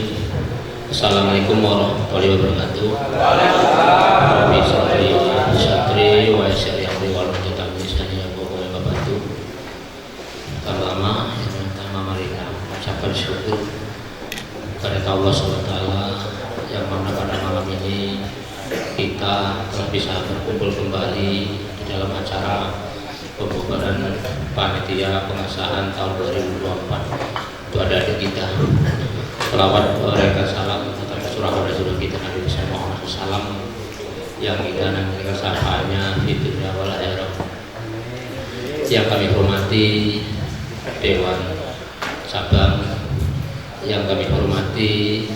Assalamualaikum warahmatullahi wabarakatuh. Rabbi sholli satri wa yassir amri wa hlul 'uqdatam min lisani yafqahu qawli. Pertama, mari kita mengucapkan syukur kepada Allah SWT yang mana pada malam ini kita telah bisa berkumpul kembali di dalam acara pembubaran panitia pengesahan tahun 2024. Itu ada adik kita, selawat mereka salam tetap surah Rasulullah kita Nabi Muhammad SAW yang kita nanti kesapaannya itu wal akhirah. Yang kami hormati Dewan Cabang, yang kami hormati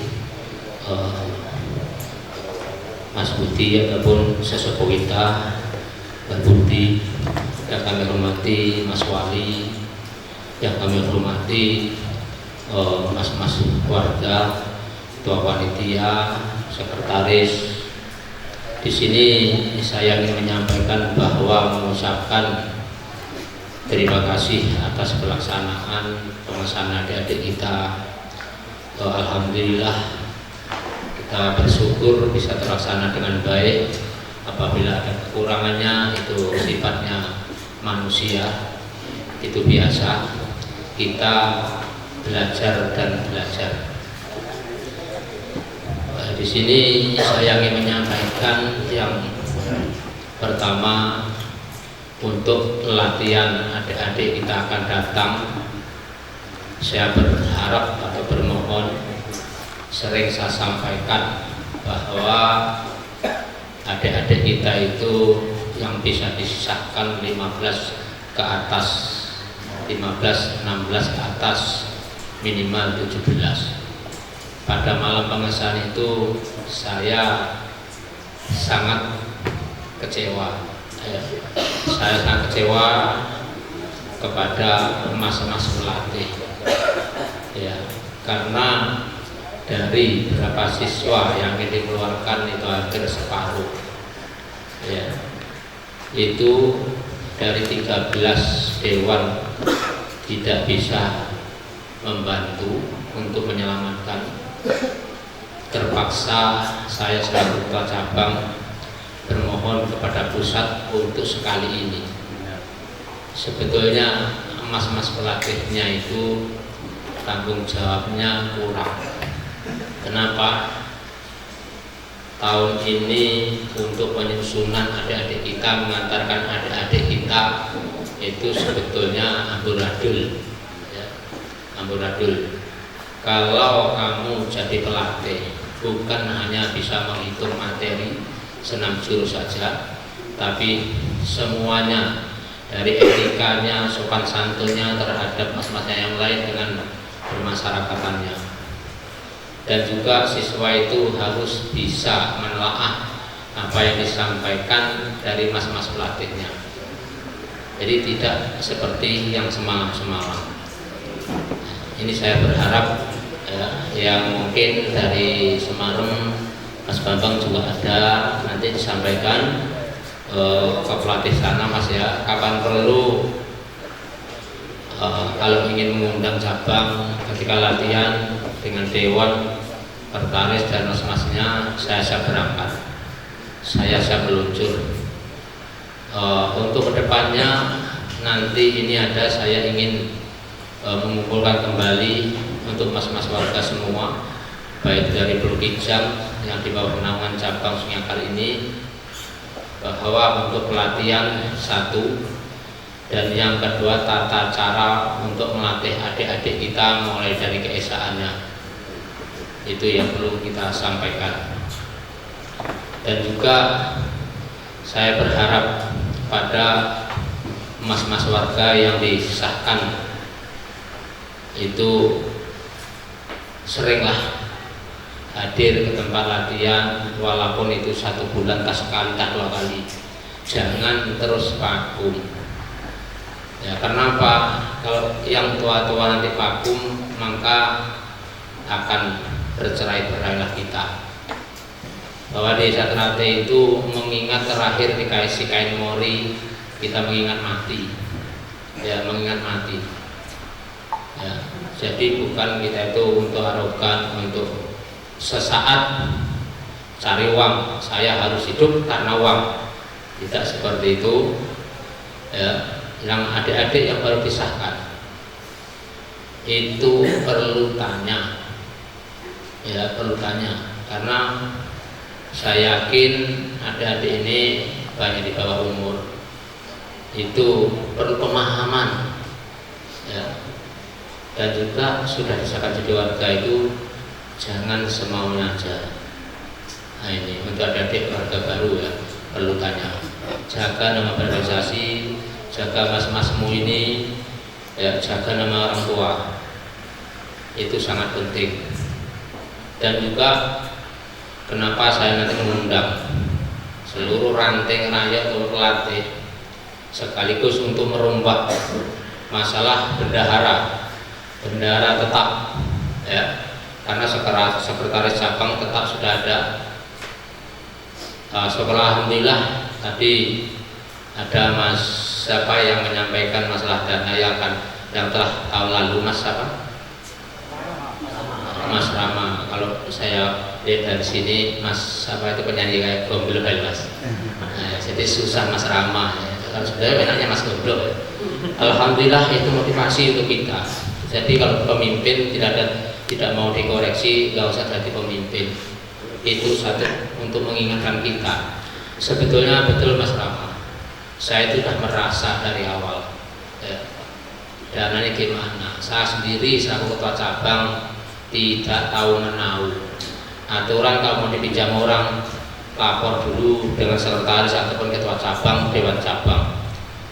Mas Budi ataupun sesepuh kita Mbak Budi, yang kami hormati Mas Wali, yang kami hormati mas-mas warga, ketua panitia, sekretaris. Di sini saya ingin menyampaikan bahwa mengucapkan terima kasih atas pelaksanaan pengesahan adik-adik kita. Alhamdulillah kita bersyukur bisa terlaksana dengan baik. Apabila ada kekurangannya itu sifatnya manusia, itu biasa. Kita belajar dan belajar. Di sini saya ingin menyampaikan yang pertama, untuk latihan adik-adik kita akan datang. Saya berharap atau bermohon, sering saya sampaikan bahwa adik-adik kita itu yang bisa disisahkan 15 ke atas, 15, 16 ke atas, minimal 17. Pada malam pengesahan itu saya sangat kecewa. Saya sangat kecewa kepada mas-mas pelatih. Ya,
karena dari berapa siswa yang dikeluarkan itu hampir separuh, ya, itu dari 13 dewan tidak bisa membantu untuk menyelamatkan. Terpaksa saya selaku ketua cabang bermohon kepada pusat untuk sekali ini. Sebetulnya mas-mas pelatihnya itu tanggung jawabnya kurang. Kenapa? Tahun ini untuk penyusunan adik-adik kita, mengantarkan adik-adik kita itu sebetulnya amburadul, ya, amburadul. Kalau kamu jadi pelatih, bukan hanya bisa menghitung materi senam jurus saja, tapi semuanya, dari etikanya, sopan santunnya terhadap mas-masnya yang lain dengan bermasyarakatannya. Dan juga siswa itu harus bisa menelaah apa yang disampaikan dari mas-mas pelatihnya. Jadi tidak seperti yang semalam-semalam. Ini saya berharap yang mungkin dari Semarang, Mas Bambang juga ada, nanti disampaikan ke pelatih sana Mas ya, kapan perlu kalau ingin mengundang cabang ketika latihan dengan dewan pertaris dan mas-masnya, saya berangkat, saya meluncur. Untuk kedepannya nanti ini ada, saya ingin mengumpulkan kembali untuk mas-mas warga semua, baik dari Pulau Kijang yang di bawah naungan cabang Sungai Akar ini, bahwa untuk pelatihan satu, dan yang kedua tata cara untuk melatih adik-adik kita mulai dari keesaannya, itu yang perlu kita sampaikan. Dan juga saya berharap pada mas-mas warga yang disahkan itu seringlah hadir ke tempat latihan, walaupun itu 1 bulan, tak sekali, tak 2 kali. Jangan terus vakum. Ya, karena apa? Kalau yang tua-tua nanti vakum, maka akan bercerai-berailah kita. Bahwa desa Ternate itu mengingat terakhir di KSI Kain Mori, kita mengingat mati. Ya, mengingat mati. Ya, jadi bukan kita itu untuk arogan, untuk sesaat cari uang, saya harus hidup karena uang. Tidak seperti itu. Ya, yang adik-adik yang baru disahkan itu perlu tanya, ya perlu tanya, karena saya yakin adik-adik ini banyak di bawah umur, itu perlu pemahaman, ya. Dan juga sudah disahkan jadi warga itu jangan semaunya aja. Nah ini untuk adik-adik warga baru ya, perlu tanya, jaga nama organisasi, jaga mas-masmu ini, ya, jaga nama orang tua, itu sangat penting. Dan juga kenapa saya nanti mengundang seluruh ranting rakyat untuk pelatih, sekaligus untuk merombak masalah bendahara tetap, ya, karena sekretaris cabang tetap sudah ada. Setelah alhamdulillah tadi ada Mas siapa yang menyampaikan masalah dana yang telah tahun lalu, Mas apa? Mas Rama. Kalau saya lihat dari sini, Mas siapa itu penyanyi kayak Gombel Mas. Nah, jadi susah Mas Rama. Ya. Kalau sebenarnya enaknya Mas Gombel. Alhamdulillah itu motivasi untuk kita. Jadi kalau pemimpin tidak mau dikoreksi, nggak usah jadi pemimpin. Itu satu untuk mengingatkan kita. Sebetulnya betul Mas Rama, saya itu sudah merasa dari awal, ya, dananya gimana. Saya sendiri selaku ketua cabang tidak tahu menau. Aturan kalau mau dipinjam orang, lapor dulu dengan sekretaris ataupun ketua cabang, dewan cabang.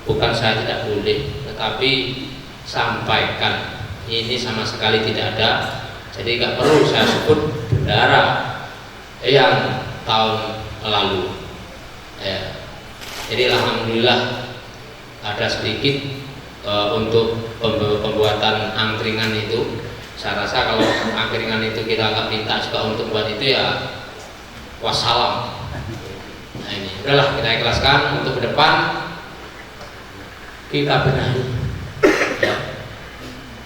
Bukan saya tidak boleh, tetapi sampaikan. Ini sama sekali tidak ada. Jadi nggak perlu saya sebut bendara yang tahun lalu. Ya. Jadi alhamdulillah ada sedikit untuk pembuatan angkringan itu Saya rasa kalau angkringan itu kita nggak minta juga untuk buat itu ya wassalam. Nah ini udahlah, kita ikhlaskan untuk ke depan kita benahi ya.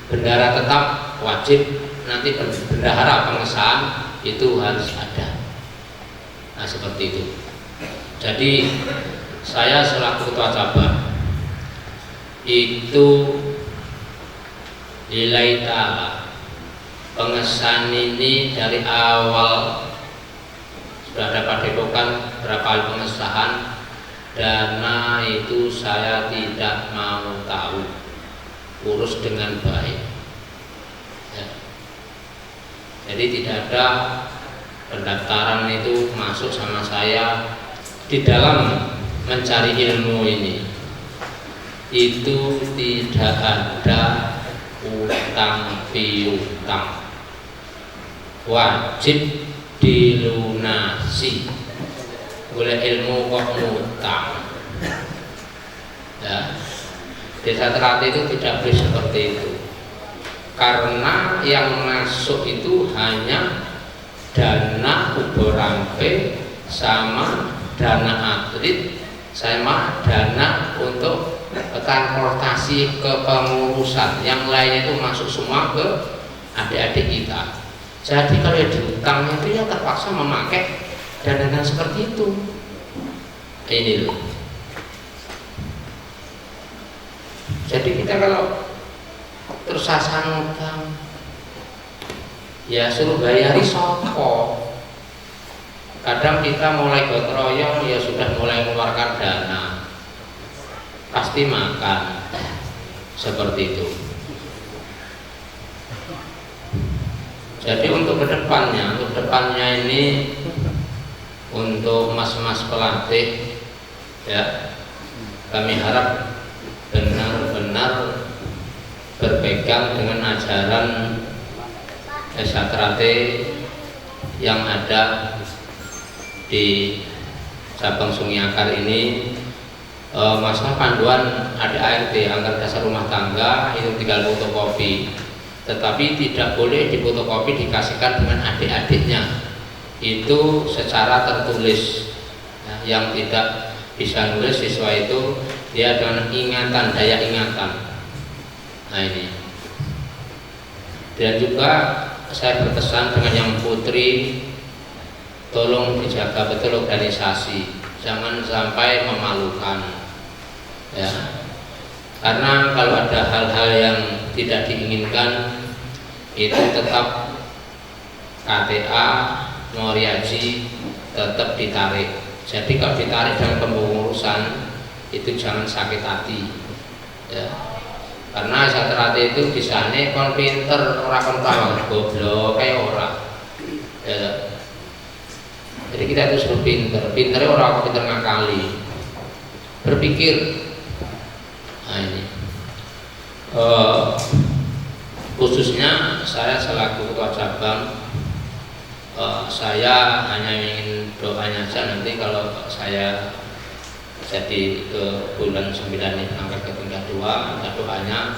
Bendara tetap wajib, nanti bendahara pengesahan itu harus ada. Nah seperti itu. Jadi saya selaku ketua cabang itu lillahi ta'ala, pengesahan ini dari awal sudah dapat depokan berapa kali pengesahan, dana itu saya tidak mau tahu, urus dengan baik ya. Jadi tidak ada pendaftaran itu masuk sama saya di dalam mencari ilmu ini, itu tidak ada utang piutang, wajib dilunasi. Boleh ilmu kok ngutang ya. Desa Teratai itu tidak boleh seperti itu, karena yang masuk itu hanya dana uborampe sama dana atlet sama dana untuk transportasi ke pengurusan. Yang lainnya itu masuk semua ke adik-adik kita. Jadi kalau ya diutang itu ya terpaksa memakai dana seperti itu. Ini loh. Jadi kita kalau terusasan utang ya suruh bayari sopo. Kadang kita mulai gotong royong ya sudah mulai mengeluarkan dana, pasti makan seperti itu. Jadi untuk kedepannya ini untuk mas-mas pelatih ya, kami harap benar-benar berpegang dengan ajaran Desa Teratai yang ada di cabang Sungai Akar ini. Masalah panduan ADART, anggaran dasar rumah tangga, itu tinggal fotokopi, tetapi tidak boleh difotokopi dikasihkan dengan adik-adiknya, itu secara tertulis ya. Yang tidak bisa nulis siswa itu dia dengan ingatan, daya ingatan. Nah ini. Dan juga saya berpesan dengan yang putri, tolong dijaga betul organisasi, jangan sampai memalukan ya. Karena kalau ada hal-hal yang tidak diinginkan itu tetap KTA Moriaji tetap ditarik. Jadi kalau ditarik dalam kepengurusan itu jangan sakit hati ya. Karena Desa Teratai itu disane kon pinter ora kon pawang goblok kayak ora ya. Jadi kita itu suruh pinternya orang pinter ngakali, berpikir. Nah ini khususnya saya selaku ketua cabang, saya hanya ingin doanya saja nanti kalau saya jadi ke bulan 9 ini angkat ke tingkat 2, ada doanya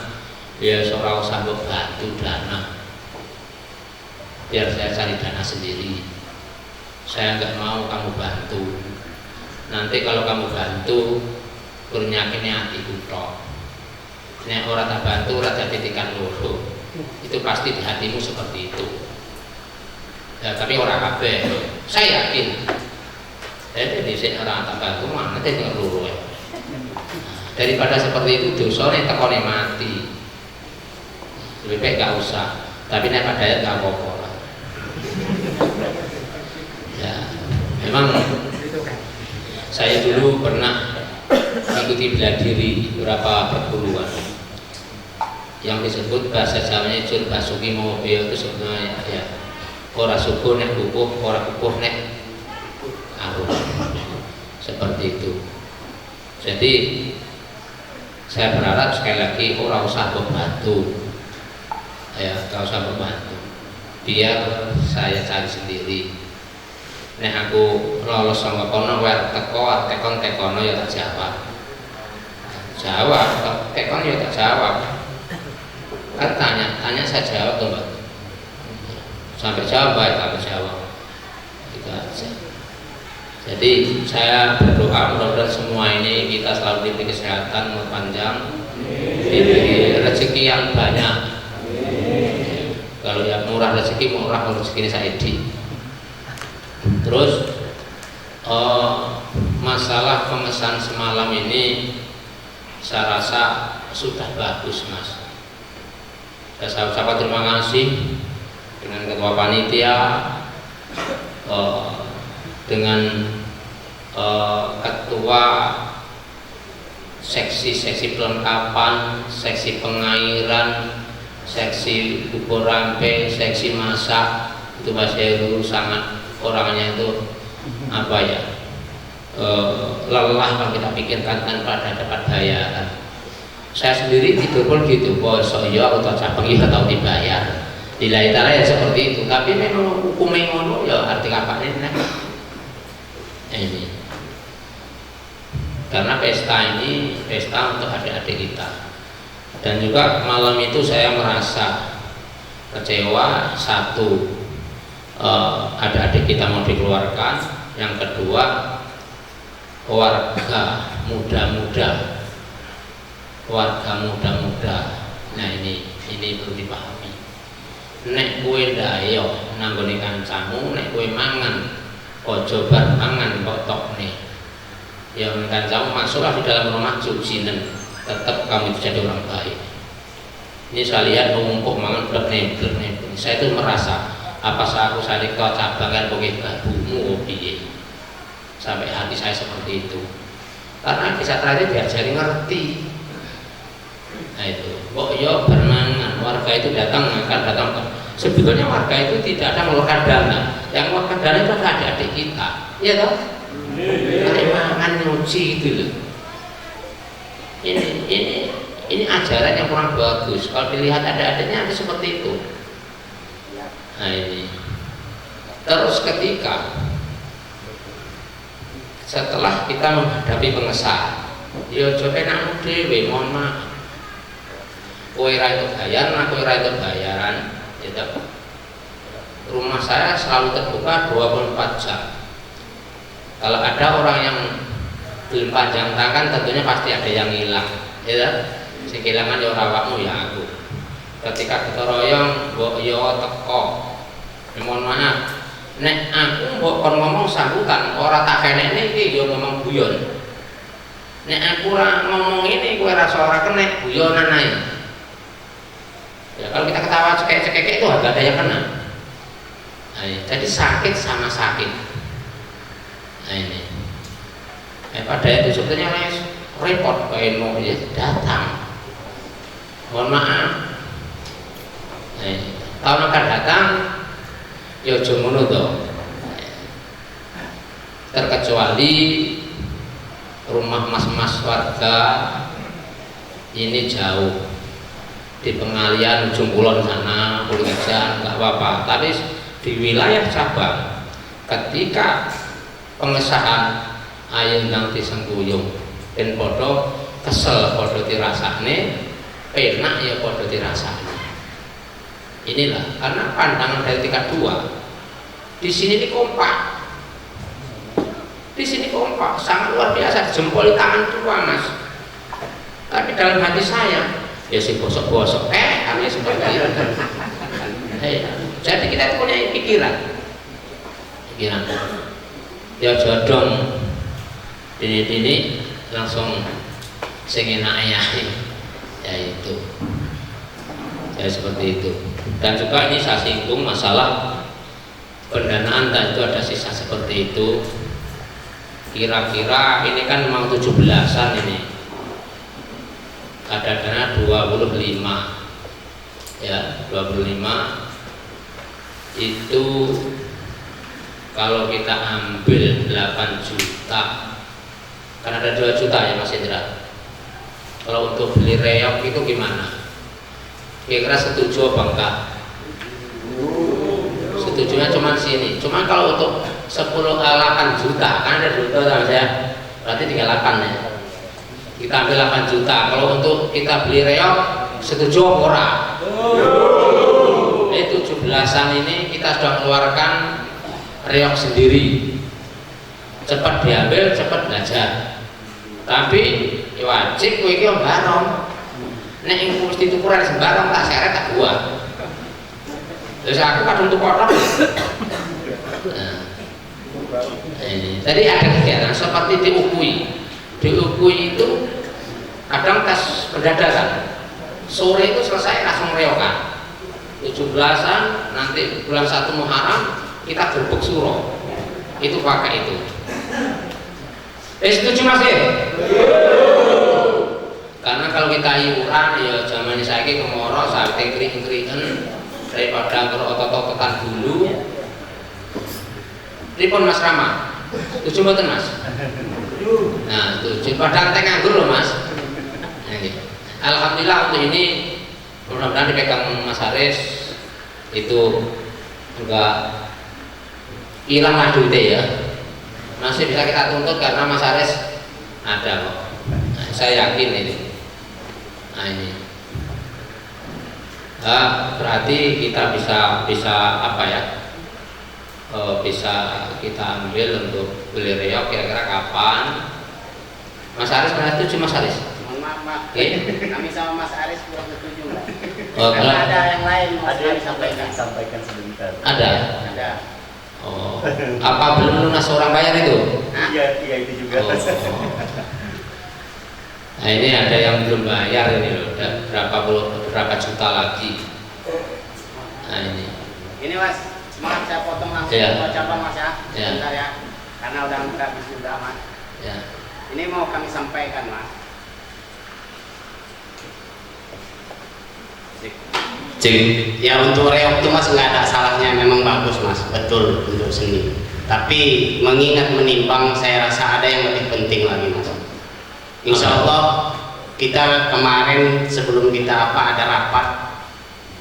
ya seorang sanggup bantu dana, biar saya cari dana sendiri. Saya nggak mau kamu bantu. Nanti kalau kamu bantu, bernyakinnya hati kutok. Nek orang tak bantu, orang tak titikan loro. Itu pasti di hatimu seperti itu. Ya, tapi orang kabeh. Saya yakin. Jadi sini orang tak bantu mana titikan loro ya. Daripada seperti itu dosane tekone mati. Lebih baik nggak usah. Tapi nek padahal nggak apa-apa. Ya, memang saya dulu pernah mengikuti bela diri beberapa perguruan yang disebut bahasa Jawanya Jur Basuki Mobil, itu sebenarnya ya ora subuh nek bukuh, ora bukuh nek arung, seperti itu. Jadi saya berharap sekali lagi orang usah membantu ya, gak usah membantu, biar saya cari sendiri. Nek aku lolos sama kono wer teko tekon tekono ya tak jawab tekon ya tak jawab. Kan tanya saya jawab tuh Mbak. sampai Jawa baik sampai Jawa itu aja. Jadi saya berdoa mudah-mudahan semua ini kita selalu diberi kesehatan, umur panjang, diberi rezeki yang banyak. Kalau yang murah rezeki, murah rezeki ini Saidi. Terus masalah pemesan semalam ini saya rasa sudah bagus Mas. Saya ucapkan terima kasih dengan ketua panitia, dengan ketua seksi pelengkapan, seksi pengairan, seksi bubur rampe, seksi masak. Itu Mas Heru sangat orangnya itu apa ya, lelah kalau kita pikirkan tanpa dapat bayaran. Saya sendiri tidur pun gitu, bosok ya atau cabang ya atau dibayar. Nilai cara ya seperti itu, tapi memang hukumnya ngono ya arti apa ini. Karena pesta ini pesta untuk adik-adik kita. Dan juga malam itu saya merasa kecewa, satu adik-adik kita mau dikeluarkan, yang kedua warga muda-muda. Nah ini perlu dipahami. Nek kue dayo nanggone kancamu, nek kue mangan ojo bar mangan kok tok nih. Yang kancamu masuklah di dalam rumah jujinen, tetap kamu itu jadi orang baik. Ini saya lihat mengumpuk mangan blek nebel. Saya itu merasa apa aku saling kau cabangan bagi babumu piye. Sampai hati saya seperti itu. Karena kisah terakhir diajari ngerti. Nah itu, kok yo bermangan, warga itu datang sebetulnya warga itu tidak ada mengeluarkan dana, yang mengeluarkan dana itu adalah adik-adik kita, ya toh? Kayak makan nyuci itu loh. Ini ajaran yang kurang bagus. Kalau dilihat adik-adiknya ada seperti itu. Nah ini. Terus ketika setelah kita menghadapi pengesahan, yo coba nak dewe, mohon maaf. Kowe ra itu bayar, aku ra itu bayaran, gitu. Rumah saya selalu terbuka 24 jam. Kalau ada orang yang belum panjang tangan, tentunya pasti ada yang hilang, gitu. Si kehilangan ya awakmu ya aku. Ketika kita royong, mbok yo teko. Mohon maaf, nek aku mbok kon ngomong sambutan, ora tak kenekne iki yo ngomong guyon. Nek aku ora ngomong ini, kowe rasa ora kenek guyonan ae. Ya kalau kita ketawa cekek-cekek itu agak ada yang kena. Nah, jadi sakit sama sakit. Nah ini. Pada itu sebetulnya repot kayak mau ya datang. Mohon maaf. Nah, tahun akan datang, ya jomono toh. Terkecuali rumah mas-mas warga ini jauh. Di Pengalian ujung kulon sana, Purworejo nggak apa-apa. Tapi di wilayah Sabang, ketika pengesahan ayo nang disengguyung, ben podo kesel podo dirasane, penak ya podo dirasane. Inilah karena pandangan dari tingkat 2. Di sini ini kompak. Di sini kompak, sangat luar biasa, jempol tangan tua Mas. Tapi dalam hati saya ya si bosok-bosok aneh seperti itu. Jadi kita itu punya pikiran ya jodong ini langsung sing enak ya itu ya seperti itu. Dan juga ini saya singgung masalah pendanaan, dan itu ada sisa seperti itu. Kira-kira ini kan memang 17-an ini, ada dana 25 ya, 25 itu kalau kita ambil 8 juta kan ada 2 juta ya Mas Indra. Kalau untuk beli reok itu gimana? Kira-kira setuju apa enggak? Setujunya cuma sini. Cuma kalau untuk 8 juta kan ada 2 juta sama saya, berarti 38 ya. Kita ambil 8 juta. Kalau untuk kita beli reok, setuju apa ora? ini 17-an ini kita sudah mengeluarkan reok sendiri, cepat diambil, cepat belajar. Tapi ya wajib kowe iki yo barong. Nek ing mesti tukuran sembarang tak seret tak buah. Terus aku kadung tuku kotor. Ini tadi ada kegiatan seperti diukui. Diukui itu kadang tes pendadakan. Sore itu selesai langsung reokan. 17-an nanti bulan 1 Muharram kita gerbek suro. Itu pakai itu. Setuju Mas ya? Karena kalau kita iuran ya zaman saiki kemoro sampai kering-keringen daripada otot-ototan dulu. Pripun Mas Rama? Setuju mboten Mas? Nah, setuju. Padahal teh nganggur loh Mas. Nah, gitu. Alhamdulillah untuk ini mudah-mudahan dipegang Mas Haris itu enggak hilang lah duitnya ya. Masih bisa kita tuntut karena Mas Haris ada kok. Nah, saya yakin ini. Nah ini. Berarti kita bisa apa ya? Bisa kita ambil untuk beli reok kira-kira kapan? Mas Haris mana setuju Mas Haris?
Mohon maaf Pak,
Oke.
kami sama Mas Aris kurang setuju Pak.
Oh,
Karena
kalau-
ada yang lain Mas
Ada
kami
yang
sampaikan.
sampaikan sebentar.
Ada.
Ada.
Oh, apa belum lunas orang bayar itu?
Iya itu juga.
Oh. Nah ini ada yang belum bayar ini loh, berapa juta lagi. Nah ini.
Ini Mas, maaf saya potong langsung
Iya.
ucapan Mas ya.
Iya.
Bentar ya. Karena udah habis juga Mas.
Ya.
Ini mau kami sampaikan Mas.
Cing.
Ya untuk reok itu Mas nggak ada salahnya, memang bagus Mas, betul untuk seni. Tapi mengingat menimbang, saya rasa ada yang lebih penting lagi Mas. Insya Allah kita kemarin sebelum kita ada rapat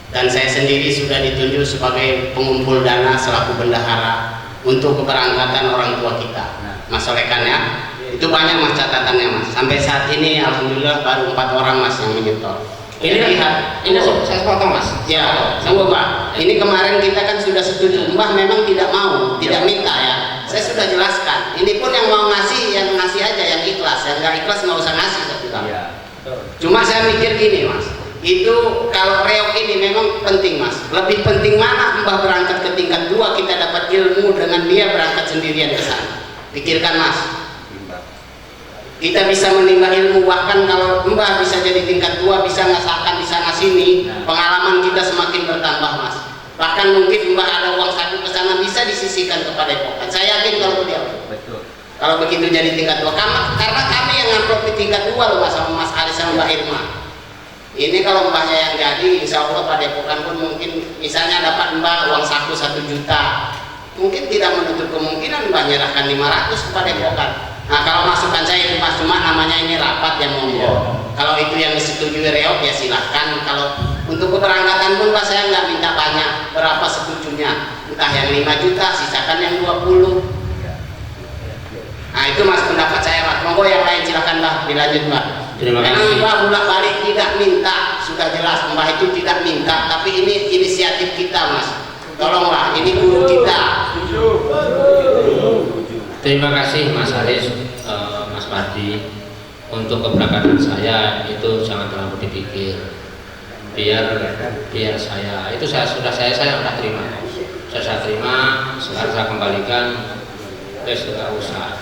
dan saya sendiri sudah ditunjuk sebagai pengumpul dana selaku bendahara untuk keberangkatan orang tua kita. Mas Solekannya itu banyak Mas catatannya Mas. Sampai saat ini alhamdulillah baru 4 orang Mas yang menyetor.
Ini saya potong Mas.
Ya, tunggu Pak. Ini kemarin kita kan sudah setuju, Mbah memang tidak mau, tidak minta ya. Saya sudah jelaskan. Ini pun yang mau ngasih, yang ngasih aja, yang ikhlas. Yang nggak ikhlas nggak usah ngasih, saya bilang.
Iya.
Cuma saya mikir gini Mas, itu kalau reok ini memang penting Mas. Lebih penting mana Mbah berangkat ke tingkat 2 kita dapat ilmu dengan dia berangkat sendirian ke sana. Pikirkan Mas. Kita bisa menimba ilmu, bahkan kalau Mbah bisa jadi tingkat 2 bisa ngasahkan di sana sini, pengalaman kita semakin bertambah Mas. Bahkan mungkin Mbah ada uang saku ke sana bisa disisihkan kepada Epokan. Saya yakin kalau dia.
Betul.
Kalau begitu jadi tingkat 2, karena kami yang ngamplop di tingkat 2 loh Mas, sama Mas Aris sama Mbak Irma. Ini kalau Mbahnya yang jadi, insya Allah Pak Depokan pun mungkin misalnya dapat Mbah uang saku 1 juta, mungkin tidak menutup kemungkinan Mbah nyerahkan 500 kepada Depokan. Nah kalau masukan saya itu Mas, cuma namanya ini rapat yang monggo. Kalau itu yang disetujui reok ya silahkan. Kalau untuk keberangkatan pun Pak saya nggak minta banyak, berapa setujunya, entah yang 5 juta, sisakan yang 20. Nah itu Mas pendapat saya Mas. Monggo yang lain silakan Mbah dilanjut Mbah.
Terima kasih.
Memang Mbah bolak balik tidak minta, sudah jelas Mbah itu tidak minta, tapi ini inisiatif kita Mas. Tolonglah, ini guru kita.
Terima kasih Mas Haris, Mas Pardi. Untuk keberangkatan saya itu jangan terlalu dipikir. Biar saya itu saya sudah terima. Saya terima, sekarang saya kembalikan. Terus nggak usah.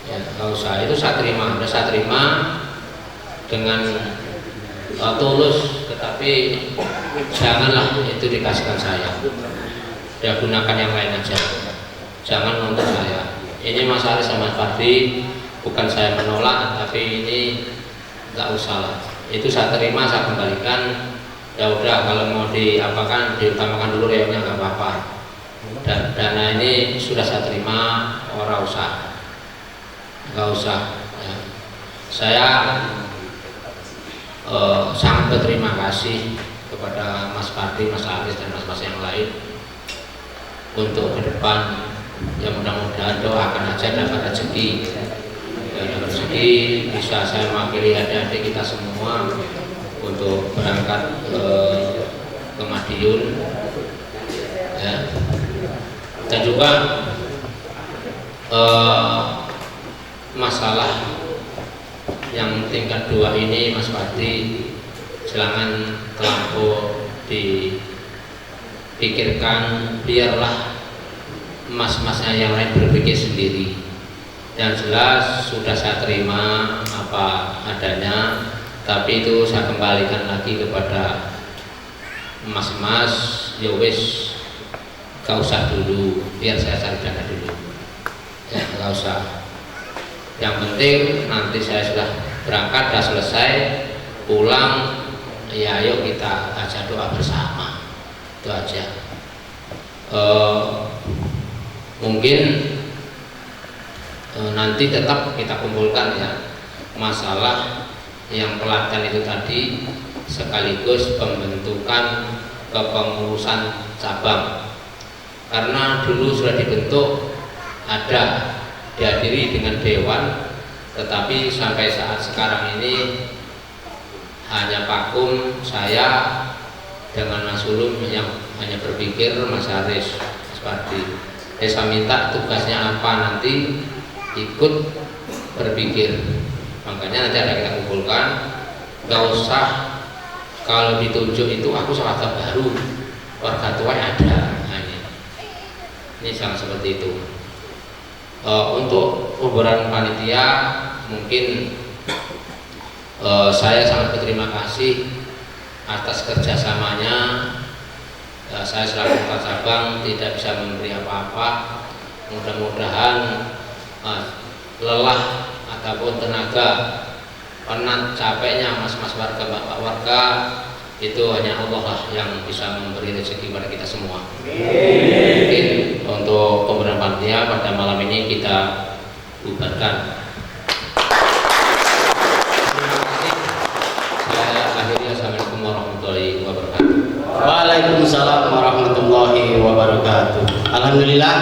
Ya, nggak usah. Itu saya terima. Sudah saya terima dengan tulus, tetapi janganlah itu dikasihkan saya. Ya gunakan yang lain aja. Jangan untuk saya. Ini Mas Haris sama Mas Pardi, bukan saya menolak, tapi ini nggak usah lah. Itu saya terima, saya kembalikan. Ya udah, kalau mau diapakan, diutamakan dulu reoknya nggak apa-apa. Dan dana ini sudah saya terima, orang usah, nggak usah. Ya. Saya sangat berterima kasih kepada Mas Pardi, Mas Haris dan mas-mas yang lain untuk ke depan. Ya mudah-mudahan doakan aja dapat rezeki, ya, dapat rezeki bisa saya mewakili adik-adik kita semua untuk berangkat ke Madiun kedua, masalah yang tingkat 2 ini Mas Fadli silakan terlampau dipikirkan, biarlah mas-masnya yang lain berpikir sendiri. Yang jelas sudah saya terima apa adanya, tapi itu saya kembalikan lagi kepada mas-mas, ya wis gak usah dulu, biar saya cari dana dulu ya, gak usah. Yang penting nanti saya sudah berangkat, sudah selesai, pulang ya ayo kita baca doa bersama, itu aja. Mungkin nanti tetap kita kumpulkan ya masalah yang pelatihan itu tadi, sekaligus pembentukan kepengurusan cabang, karena dulu sudah dibentuk, ada dihadiri dengan dewan, tetapi sampai saat sekarang ini hanya vakum saya dengan Mas Ulum yang hanya berpikir, Mas Haris, Mas Fadli. Saya minta tugasnya apa nanti ikut berpikir, makanya nanti ada kita kumpulkan. Gak usah kalau ditunjuk itu aku sahabat baru, warga tua ada. Nah, ini jangan seperti itu. Untuk pembubaran panitia mungkin saya sangat berterima kasih atas kerjasamanya. Saya selaku ketua cabang tidak bisa memberi apa-apa. Mudah-mudahan lelah ataupun tenaga, penat, capeknya mas-mas warga, bapak warga, itu hanya Allah lah yang bisa memberi rezeki pada kita semua. Mungkin untuk pemberian panitia pada malam ini kita bubarkan. Terima kasih. Saya akhiri, assalamualaikum warahmatullahi wabarakatuh.
Waalaikumsalam warahmatullahi wabarakatuh. Alhamdulillah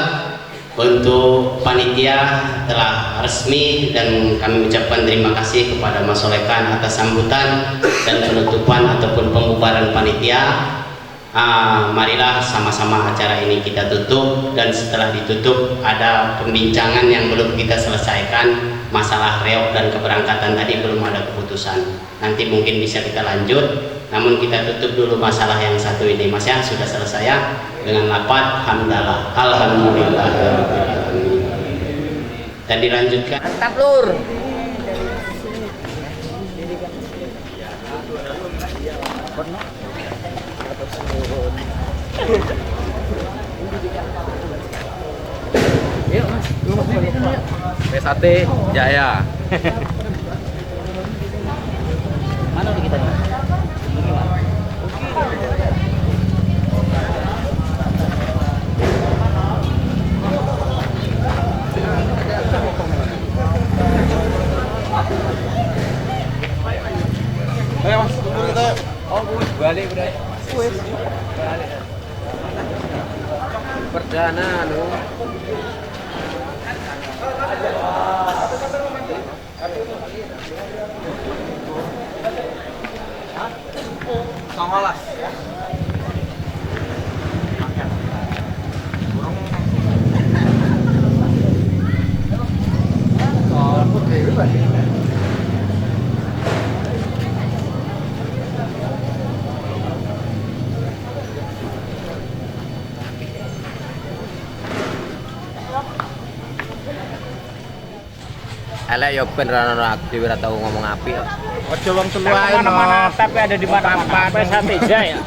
untuk panitia telah resmi dan kami ucapkan terima kasih kepada Mas Solekan atas sambutan dan penutupan ataupun pembubaran panitia. Marilah sama-sama acara ini kita tutup, dan setelah ditutup ada pembincangan yang belum kita selesaikan, masalah reok dan keberangkatan tadi belum ada keputusan. Nanti mungkin bisa kita lanjut, namun kita tutup dulu masalah yang satu ini, Mas ya. Sudah selesai ya dengan lapat hamdalah, alhamdulillah, dan dilanjutkan.
Mantap lur. Yuk mas,
Sate Jaya.
Mana nih kita nih?
Ayo mas, tunggu kita. Oh, balik udah. Balik. Perdana lu. Songolas. Elek yo ben ra dhewe ora tau ngomong apik.
Ojo wong telu ae no. Tapi ada di mana-mana. Sampai Sate Jaya.